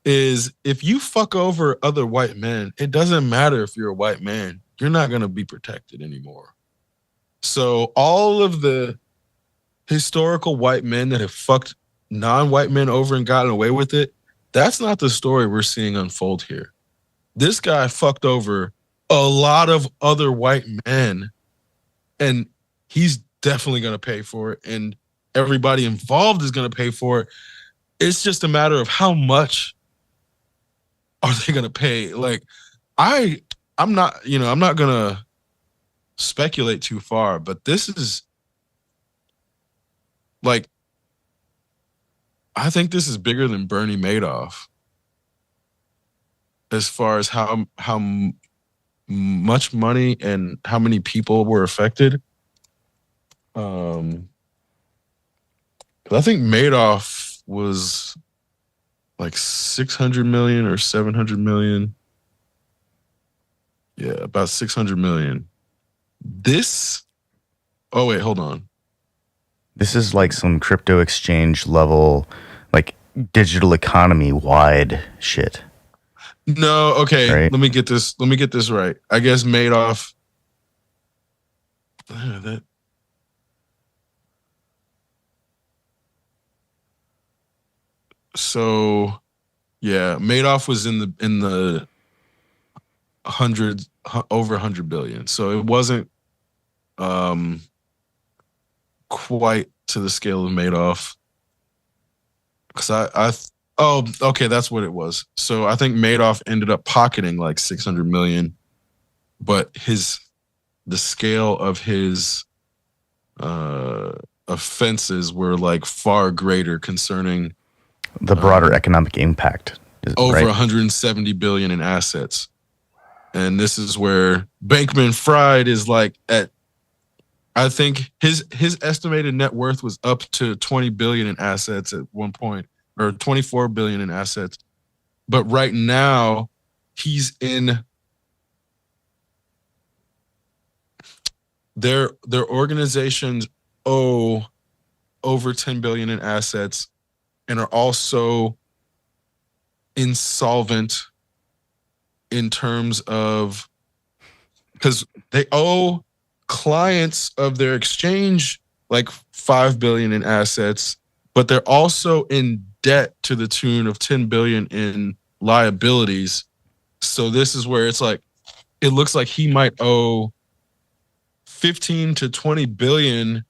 is if you fuck over other white men, it doesn't matter if you're a white man, you're not going to be protected anymore. So all of the historical white men that have fucked non-white men over and gotten away with it, that's not the story we're seeing unfold here. This guy fucked over a lot of other white men, and he's definitely going to pay for it, and everybody involved is going to pay for it. It's just a matter of how much are they going to pay. Like, I'm not going to speculate too far, but this is like, I think this is bigger than Bernie Madoff as far as how much money and how many people were affected. I think Madoff was like 600 million or 700 million. Yeah, about 600 million. Oh wait, hold on. This is like some crypto exchange level, like digital economy wide shit. No, okay. Right. Let me get this right. I guess Madoff. That. So, yeah, Madoff was in the hundreds, over 100 billion. So it wasn't quite to the scale of Madoff. Because oh, okay, that's what it was. So I think Madoff ended up pocketing like 600 million, but the scale of his offenses were like far greater, concerning The broader economic impact. over Right? 170 billion in assets. And this is where Bankman-Fried is like at, I think his estimated net worth was up to 20 billion in assets at one point, or 24 billion in assets. But right now he's in their organizations owe over 10 billion in assets and are also insolvent in terms of, because they owe clients of their exchange like 5 billion in assets, but they're also in debt to the tune of 10 billion in liabilities. So this is where it's like, it looks like he might owe 15 to 20 billion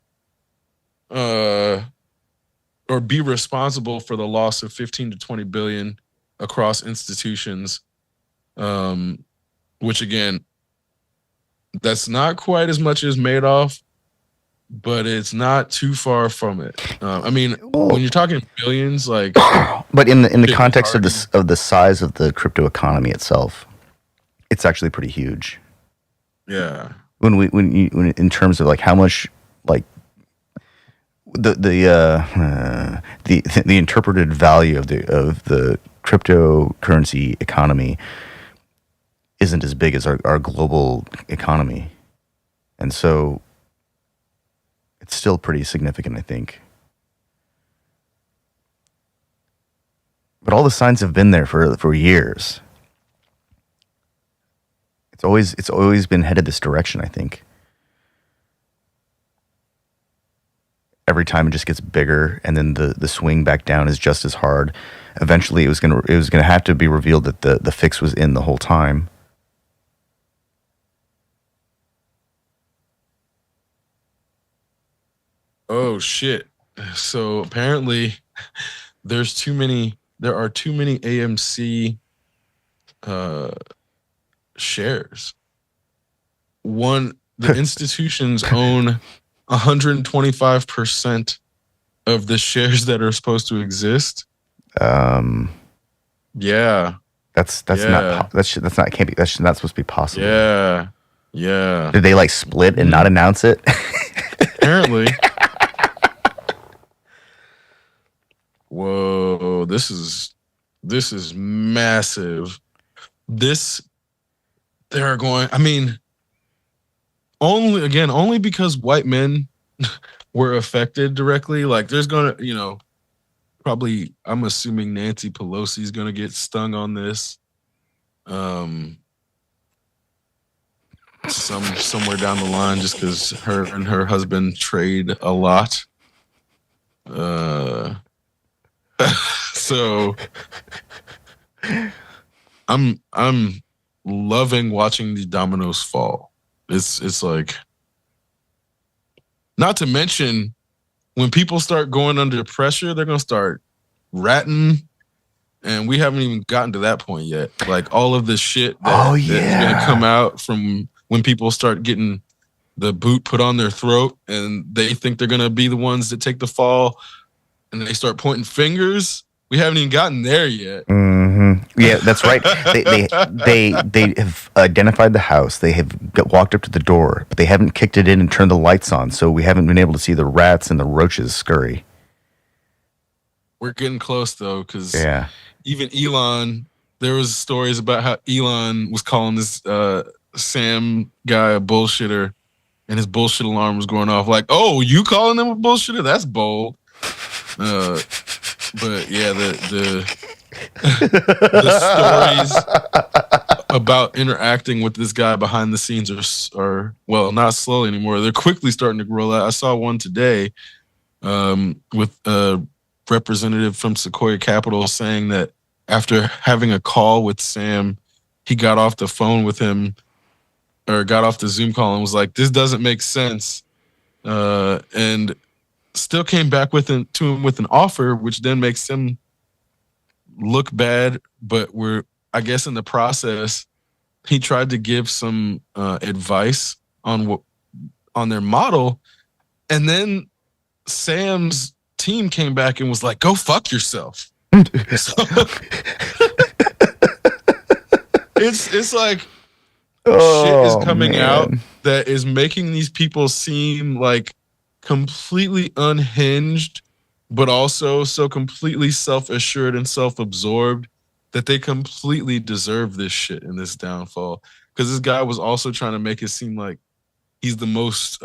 or be responsible for the loss of 15 to 20 billion across institutions, which again, that's not quite as much as Madoff, but it's not too far from it. I mean, when you're talking billions, like, But in the context of the size of the crypto economy itself, it's actually pretty huge. yeah, When in terms of like how much, like the interpreted value of the cryptocurrency economy isn't as big as our global economy, and so it's still pretty significant, I think. But all the signs have been there for years. It's always been headed this direction, I think. Every time it just gets bigger, and then the swing back down is just as hard. Eventually, it was gonna have to be revealed that the fix was in the whole time. oh shit. So apparently there are too many AMC shares. The institutions own 125% of the shares that are supposed to exist. Yeah. That's not that's not supposed to be possible. Yeah. Did they like split and not announce it? Apparently. Whoa, this is massive. They're going, I mean, only because white men were affected directly. Like, there's gonna, probably, I'm assuming Nancy Pelosi's gonna get stung on this. Somewhere down the line, just because her and her husband trade a lot. So I'm loving watching the dominoes fall. It's like, not to mention, when people start going under pressure, they're gonna start ratting, and we haven't even gotten to that point yet. Like, all of this shit that's gonna come out from when people start getting the boot put on their throat, and they think they're gonna be the ones that take the fall, and they start pointing fingers. We haven't even gotten there yet. Mm-hmm. Yeah, that's right. They have identified the house. They have walked up to the door, but they haven't kicked it in and turned the lights on. So we haven't been able to see the rats and the roaches scurry. We're getting close though, because even Elon, there was stories about how Elon was calling this Sam guy a bullshitter, and his bullshit alarm was going off. Like, oh, you calling them a bullshitter? That's bold. But yeah, the stories about interacting with this guy behind the scenes are well, not slowly anymore. They're quickly starting to roll out. I saw one today with a representative from Sequoia Capital saying that after having a call with Sam, he got off the phone with him or got off the Zoom call and was like, "This doesn't make sense," and still came back to him with an offer, which then makes him look bad. But I guess in the process, he tried to give some advice on their model, and then Sam's team came back and was like, "Go fuck yourself." So, it's like shit is coming out that is making these people seem like completely unhinged, but also so completely self-assured and self-absorbed that they completely deserve this shit and this downfall. Because this guy was also trying to make it seem like he's the most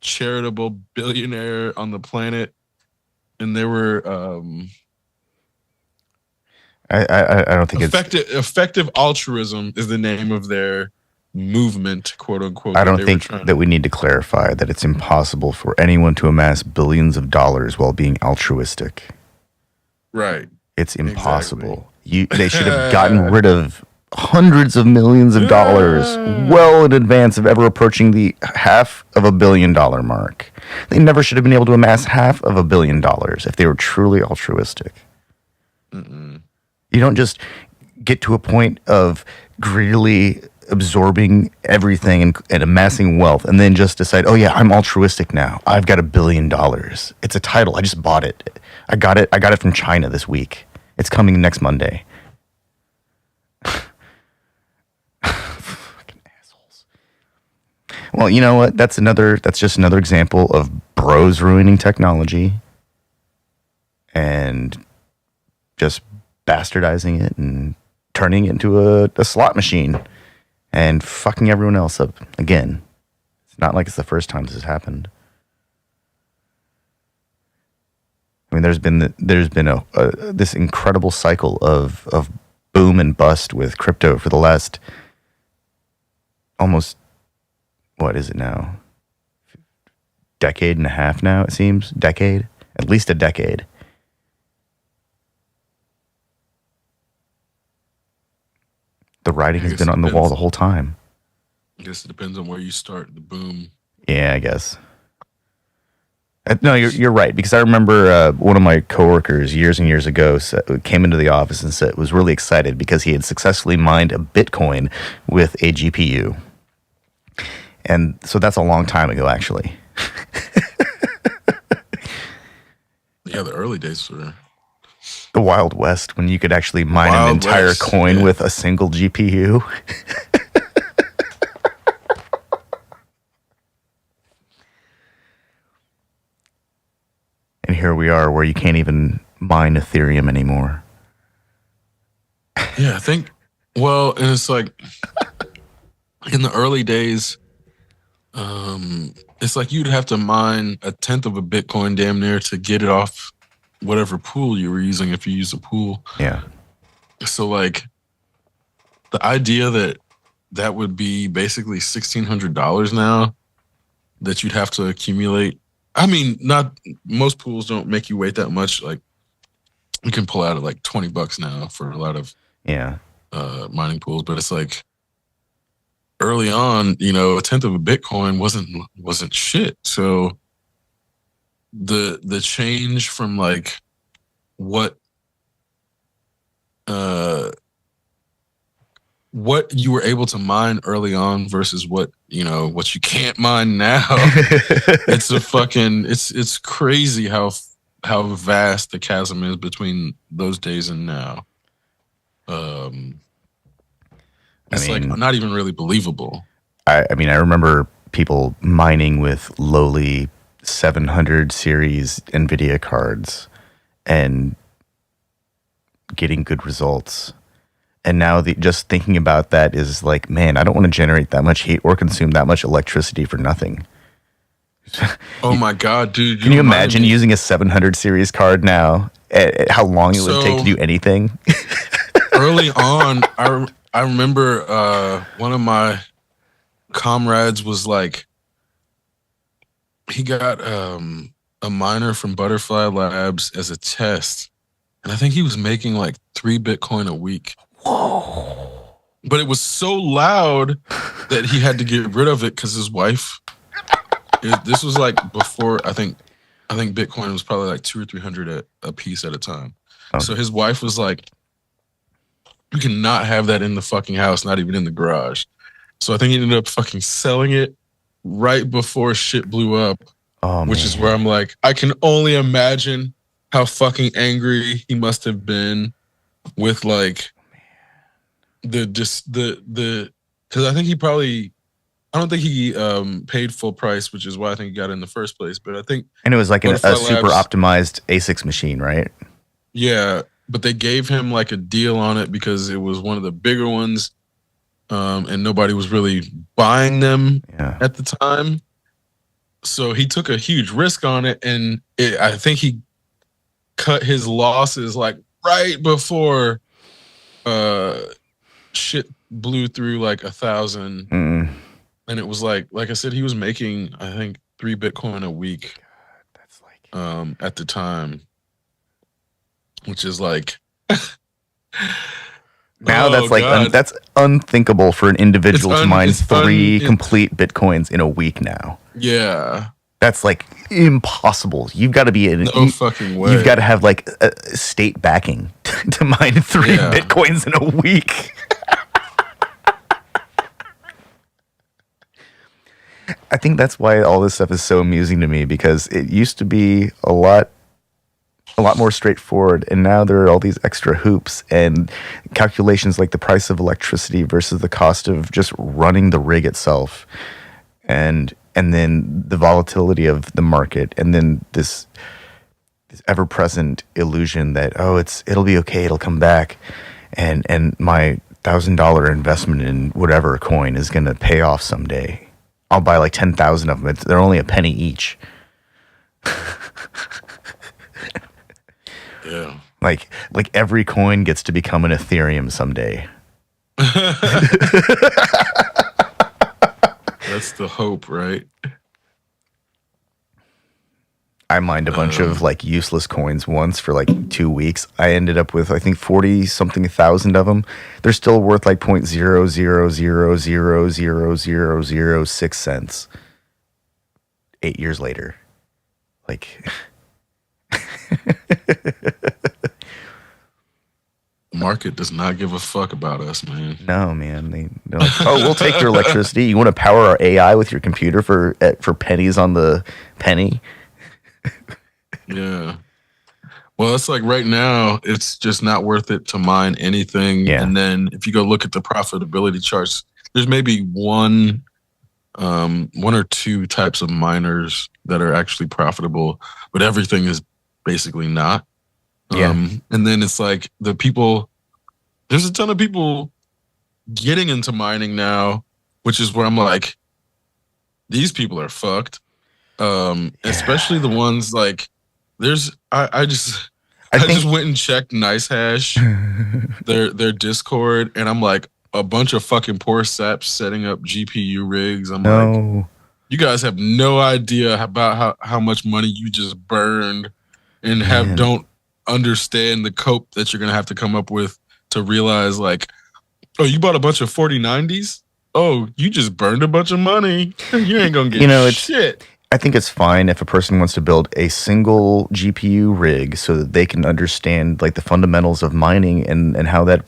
charitable billionaire on the planet, and there were I don't think effective altruism is the name of their movement, quote unquote. I don't think that we need to clarify that it's impossible for anyone to amass billions of dollars while being altruistic. Right. It's impossible. Exactly. They should have gotten rid of hundreds of millions of dollars well in advance of ever approaching the $500 million mark. They never should have been able to amass $500 million if they were truly altruistic. Mm-mm. You don't just get to a point of greedily absorbing everything and amassing wealth and then just decide, oh yeah, I'm altruistic now. I've got $1 billion. It's a title. I just bought it. I got it from China this week. It's coming next Monday. Fucking assholes. Well, you know what? That's just another example of bros ruining technology and just bastardizing it and turning it into a slot machine and fucking everyone else up again. It's not like it's the first time this has happened. I mean, there's been this incredible cycle of boom and bust with crypto for the last almost, what is it now? Decade and a half now, it seems. At least a decade. The writing has been on the wall the whole time. I guess it depends on where you start the boom. Yeah, I guess. No, you're right, because I remember one of my coworkers years and years ago came into the office and was really excited because he had successfully mined a Bitcoin with a GPU. And so that's a long time ago, actually. Yeah, the early days were the Wild West, when you could actually mine an entire coin with a single GPU. And here we are, where you can't even mine Ethereum anymore. Yeah, I think. Well, and it's like in the early days, it's like you'd have to mine 1/10 of a Bitcoin damn near to get it off whatever pool you were using, if you use a pool. Yeah. So like the idea that would be basically $1,600 now that you'd have to accumulate. I mean, not most pools don't make you wait that much. Like you can pull out at like $20 now for a lot of mining pools, but it's like early on, 1/10 of a Bitcoin wasn't shit. So the change from like what you were able to mine early on versus what you can't mine now. It's crazy how vast the chasm is between those days and now. It's like not even really believable. I mean, I remember people mining with lowly 700 series NVIDIA cards and getting good results. And now just thinking about that is like, man, I don't want to generate that much heat or consume that much electricity for nothing. Oh my God, dude. Can you imagine using a 700 series card now how long it would take to So do anything. early on, I remember one of my comrades was like, he got a miner from Butterfly Labs as a test, and I think he was making like 3 Bitcoin a week. Whoa! But it was so loud that he had to get rid of it because his wife. This was like before I think Bitcoin was probably like 200 or 300 a piece at a time. Okay. So his wife was like, "You cannot have that in the fucking house, not even in the garage." So I think he ended up fucking selling it right before shit blew up. Oh, which man. is where I'm like, I can only imagine how fucking angry he must have been with like the because I think he probably, I don't think he paid full price, which is why I think he got it in the first place. But I think, And it was like a Butterfly super Labs- optimized ASICs machine, right? yeah, but they gave him like a deal on it because it was one of the bigger ones, and nobody was really buying them Yeah. at the time. So he took a huge risk on it, and I think he cut his losses like right before shit blew through like 1,000. Mm. And it was like I said, he was making I think 3 Bitcoin a week. God, that's like At the time, which is like now oh, that's like God. that's unthinkable for an individual to mine it's 3 complete Bitcoins in a week now. Yeah, That's like impossible. You've got to be in no fucking way. You've got to have like a state backing to mine 3 Yeah. Bitcoins in a week. I think that's why all this stuff is so amusing to me, because it used to be a lot more straightforward, and now there are all these extra hoops and calculations like the price of electricity versus the cost of just running the rig itself, and then the volatility of the market, and then this ever-present illusion that it'll be okay, it'll come back, and my $1,000 investment in whatever coin is going to pay off someday. I'll buy like 10,000 of them. They're only a penny each. Yeah. Like every coin gets to become an Ethereum someday. That's the hope, right? I mined a bunch of like useless coins once for like 2 weeks. I ended up with I think 40 something thousand of them. They're still worth like 0.000000006 cents. 8 years later. Like The market does not give a fuck about us, man. no, man. They're like, we'll take your electricity. You want to power our AI with your computer for pennies on the penny? Yeah. Well, it's like right now, it's just not worth it to mine anything. Yeah. And then if you go look at the profitability charts, there's maybe one or two types of miners that are actually profitable, but everything is basically not. Yeah. And then it's like there's a ton of people getting into mining now, which is where I'm like, these people are fucked. Especially the ones like I just went and checked NiceHash, their Discord, and I'm like, a bunch of fucking poor saps setting up GPU rigs. I'm like, you guys have no idea about how much money you just burned, and don't understand the cope that you're gonna have to come up with to realize like, oh, you bought a bunch of 4090s? Oh, you just burned a bunch of money. You ain't gonna get shit. I think it's fine if a person wants to build a single GPU rig so that they can understand like the fundamentals of mining and how that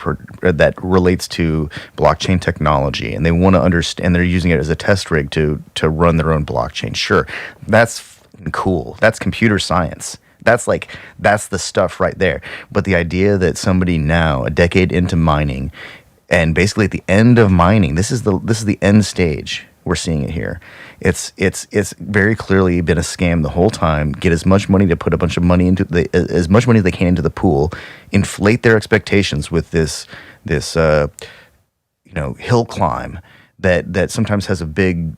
relates to blockchain technology, and they want to understand. They're using it as a test rig to run their own blockchain. Sure, that's cool. That's computer science. That's the stuff right there. But the idea that somebody now, a decade into mining, and basically at the end of mining, this is the end stage. We're seeing it here. It's very clearly been a scam the whole time. Get as much money to put a bunch of money into as much money as they can into the pool, inflate their expectations with this hill climb that sometimes has a big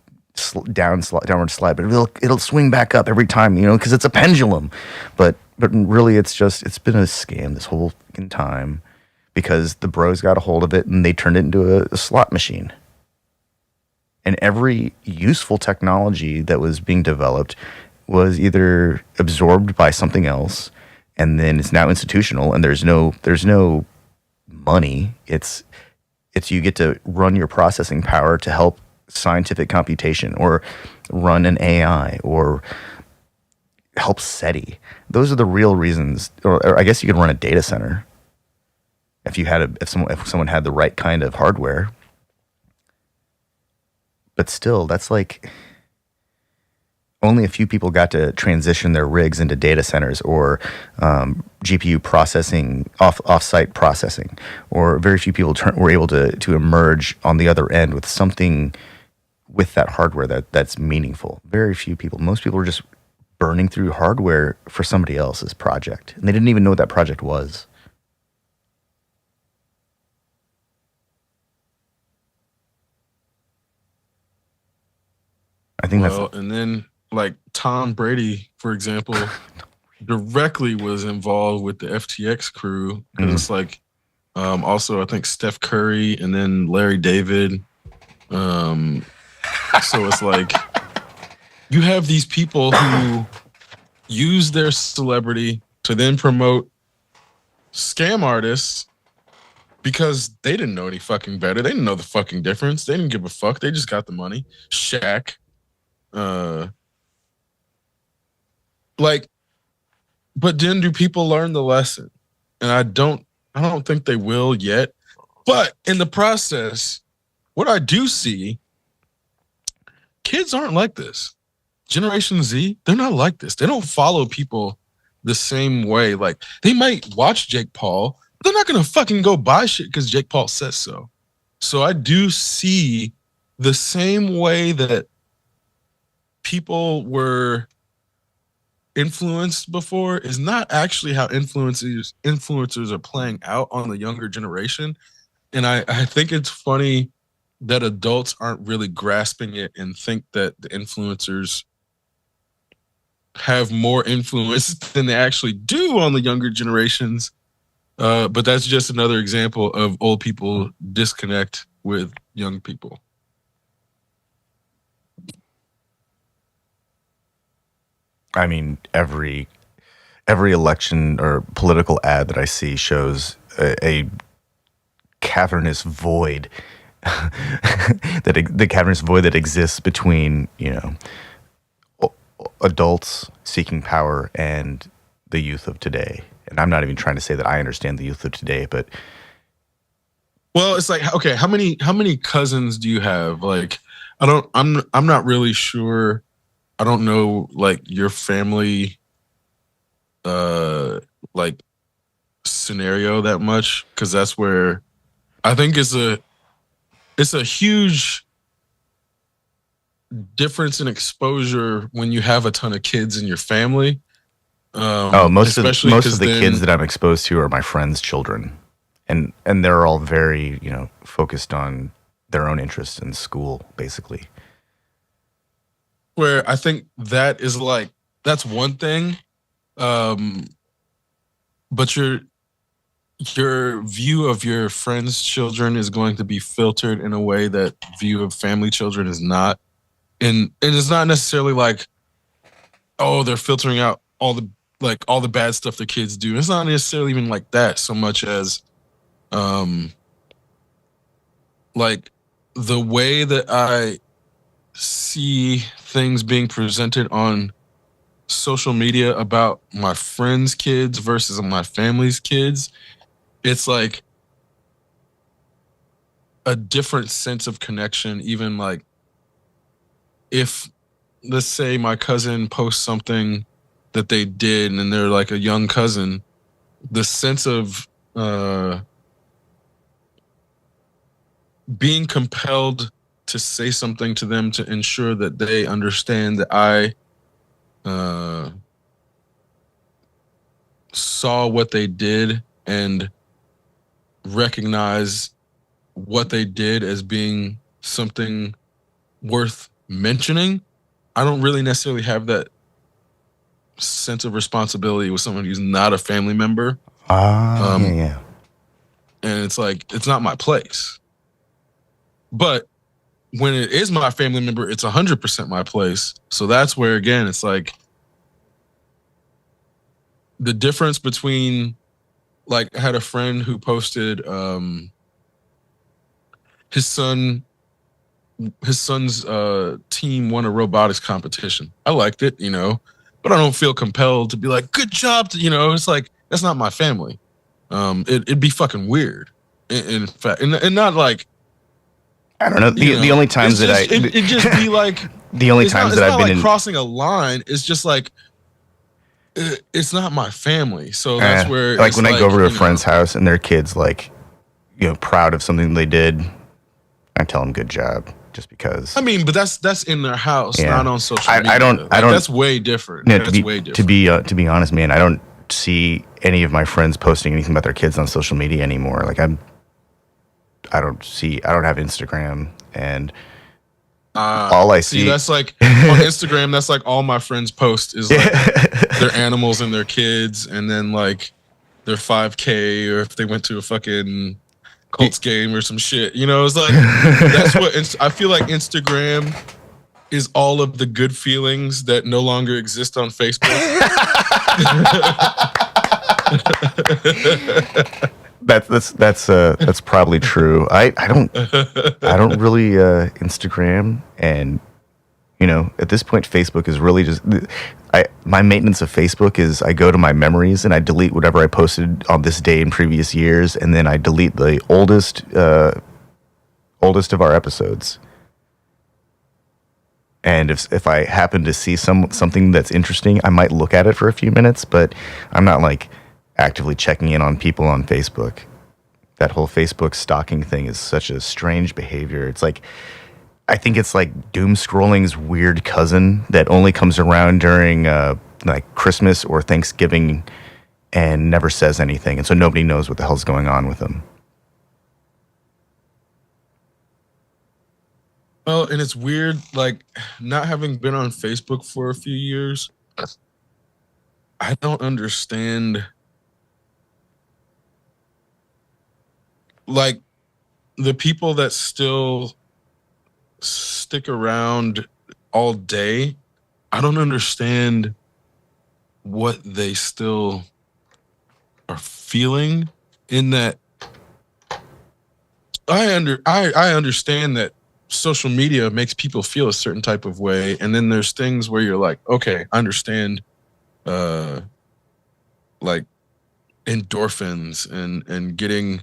downward slide, but it'll swing back up every time, because it's a pendulum. But But really, it's been a scam this whole fucking time because the bros got a hold of it and they turned it into a slot machine. And every useful technology that was being developed was either absorbed by something else, and then it's now institutional, and there's no money. It's you get to run your processing power to help scientific computation, or run an AI, or help SETI. Those are the real reasons. Or I guess you could run a data center if someone had the right kind of hardware. But still, that's like only a few people got to transition their rigs into data centers, or GPU processing, off-site processing, or very few people were able to emerge on the other end with something with that hardware that's meaningful. Very few people. Most people were just burning through hardware for somebody else's project, and they didn't even know what that project was. I think and then like Tom Brady, for example, directly was involved with the FTX crew, because it's like also I think Steph Curry and then Larry David. So it's like you have these people who use their celebrity to then promote scam artists because they didn't know any fucking better. They didn't know the fucking difference. They didn't give a fuck. They just got the money. Shaq. Like, but then do people learn the lesson? And I don't think they will yet. But in the process, what I do see, kids aren't like this. Generation Z, they're not like this. They don't follow people the same way. Like, they might watch Jake Paul, but they're not gonna fucking go buy shit because Jake Paul says so. So I do see the same way that people were influenced before is not actually how influencers are playing out on the younger generation. And I think it's funny that adults aren't really grasping it and think that the influencers have more influence than they actually do on the younger generations. But that's just another example of old people disconnect with young people. I mean, every election or political ad that I see shows a cavernous void the cavernous void that exists between, adults seeking power and the youth of today. And I'm not even trying to say that I understand the youth of today, but well, it's like, okay, how many cousins do you have? Like, I'm not really sure. I don't know, like, your family like scenario that much, because that's where I think it's a huge difference in exposure when you have a ton of kids in your family. Most of the kids that I'm exposed to are my friends' children, and they're all very focused on their own interests in school, basically. Where I think that is like, that's one thing, but your view of your friends' children is going to be filtered in a way that view of family children is not. And it's not necessarily like, oh, they're filtering out all the bad stuff the kids do. It's not necessarily even like that, so much as like the way that I see things being presented on social media about my friends' kids versus my family's kids, it's like a different sense of connection. Even like, if, let's say, my cousin posts something that they did and they're like a young cousin, the sense of being compelled to say something to them to ensure that they understand that I saw what they did and recognize what they did as being something worth mentioning. I don't really necessarily have that sense of responsibility with someone who's not a family member. Yeah. And it's like, it's not my place. But when it is my family member, it's 100% my place. So that's where, again, it's like the difference between, like, I had a friend who posted his son's team won a robotics competition. I liked it, you know, but I don't feel compelled to be like, good job to, you know, it's like, that's not my family. It'd be fucking weird. In fact, and not like, I don't know. The only times that it just be like the only times that I've been like in crossing a line. It's just like it's not my family. So that's where, like when I go over to a you friend's know, house and their kids like, you know, proud of something they did, I tell them good job just because. I mean, but that's in their house, Yeah. not on social media. I don't. That's way different. No, That's way different. To be honest, man, I don't see any of my friends posting anything about their kids on social media anymore. Like I don't have Instagram, and all I see that's like on Instagram. That's like all my friends post is like their animals and their kids, and then like their 5K, or if they went to a fucking Colts game or some shit. You know, it's like that's what I feel like. Instagram is all of the good feelings that no longer exist on Facebook. That's probably true. I don't really Instagram, and you know, at this point Facebook is really just my maintenance of Facebook is I go to my memories and I delete whatever I posted on this day in previous years, and then I delete the oldest of our episodes. And if I happen to see something that's interesting, I might look at it for a few minutes, but I'm not like actively checking in on people on Facebook. That whole Facebook stalking thing is such a strange behavior. It's like, I think it's like doom scrolling's weird cousin that only comes around during like Christmas or Thanksgiving and never says anything. And so nobody knows what the hell's going on with them. Well, and it's weird, like, not having been on Facebook for a few years, I don't understand, like, the people that still stick around all day. I don't understand what they still are feeling in that. I understand that social media makes people feel a certain type of way, and then there's things where you're like, okay, I understand like endorphins and getting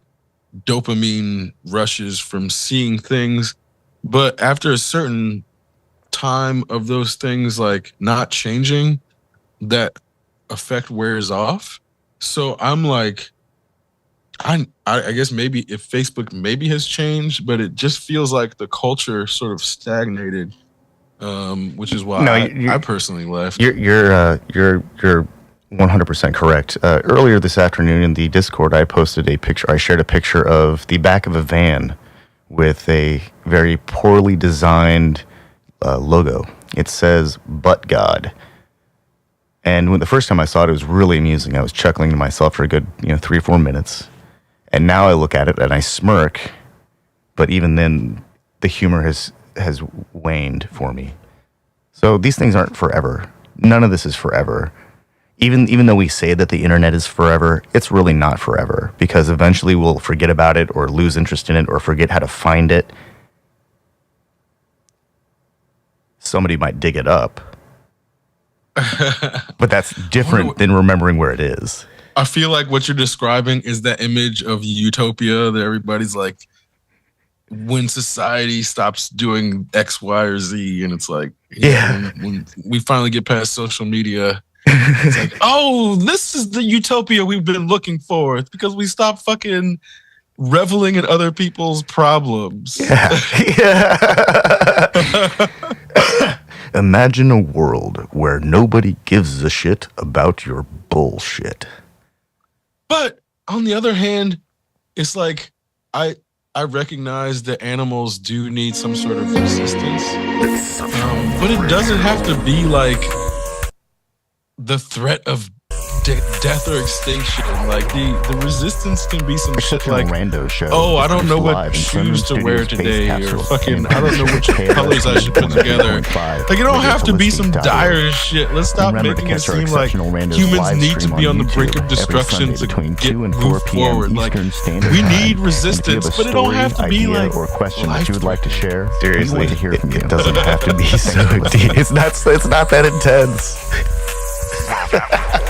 dopamine rushes from seeing things, but after a certain time of those things like not changing, that effect wears off. So I'm like, I guess maybe if Facebook maybe has changed, but it just feels like the culture sort of stagnated, which is why I personally left. You're 100% correct. Earlier this afternoon in the Discord, I posted a picture. I shared a picture of the back of a van with a very poorly designed logo. It says "But God." And when the first time I saw it, it was really amusing. I was chuckling to myself for a good 3 or 4 minutes. And now I look at it and I smirk, but even then, the humor has waned for me. So these things aren't forever. None of this is forever. Even though we say that the internet is forever, it's really not forever, because eventually we'll forget about it or lose interest in it or forget how to find it. Somebody might dig it up, but that's different than remembering where it is. I feel like what you're describing is that image of utopia that everybody's like, when society stops doing X, Y, or Z, and it's like, when we finally get past social media, it's like, oh, this is the utopia we've been looking for. It's because we stopped fucking reveling in other people's problems. Imagine a world where nobody gives a shit about your bullshit. But on the other hand, it's like I recognize that animals do need some sort of resistance, but it doesn't have to be like the threat of death or extinction. Like the resistance can be some shit like Randos show. Oh, I don't know what shoes to wear today, or fucking I don't know which colors I should put together. Like it don't have to be some dire shit. Let's stop making it seem like humans need to be on the brink of destruction to get moved forward. Like we need resistance, but it don't have to be like or question that you would like to share. Seriously, it doesn't have to be so deep. It's not that intense. Well, that was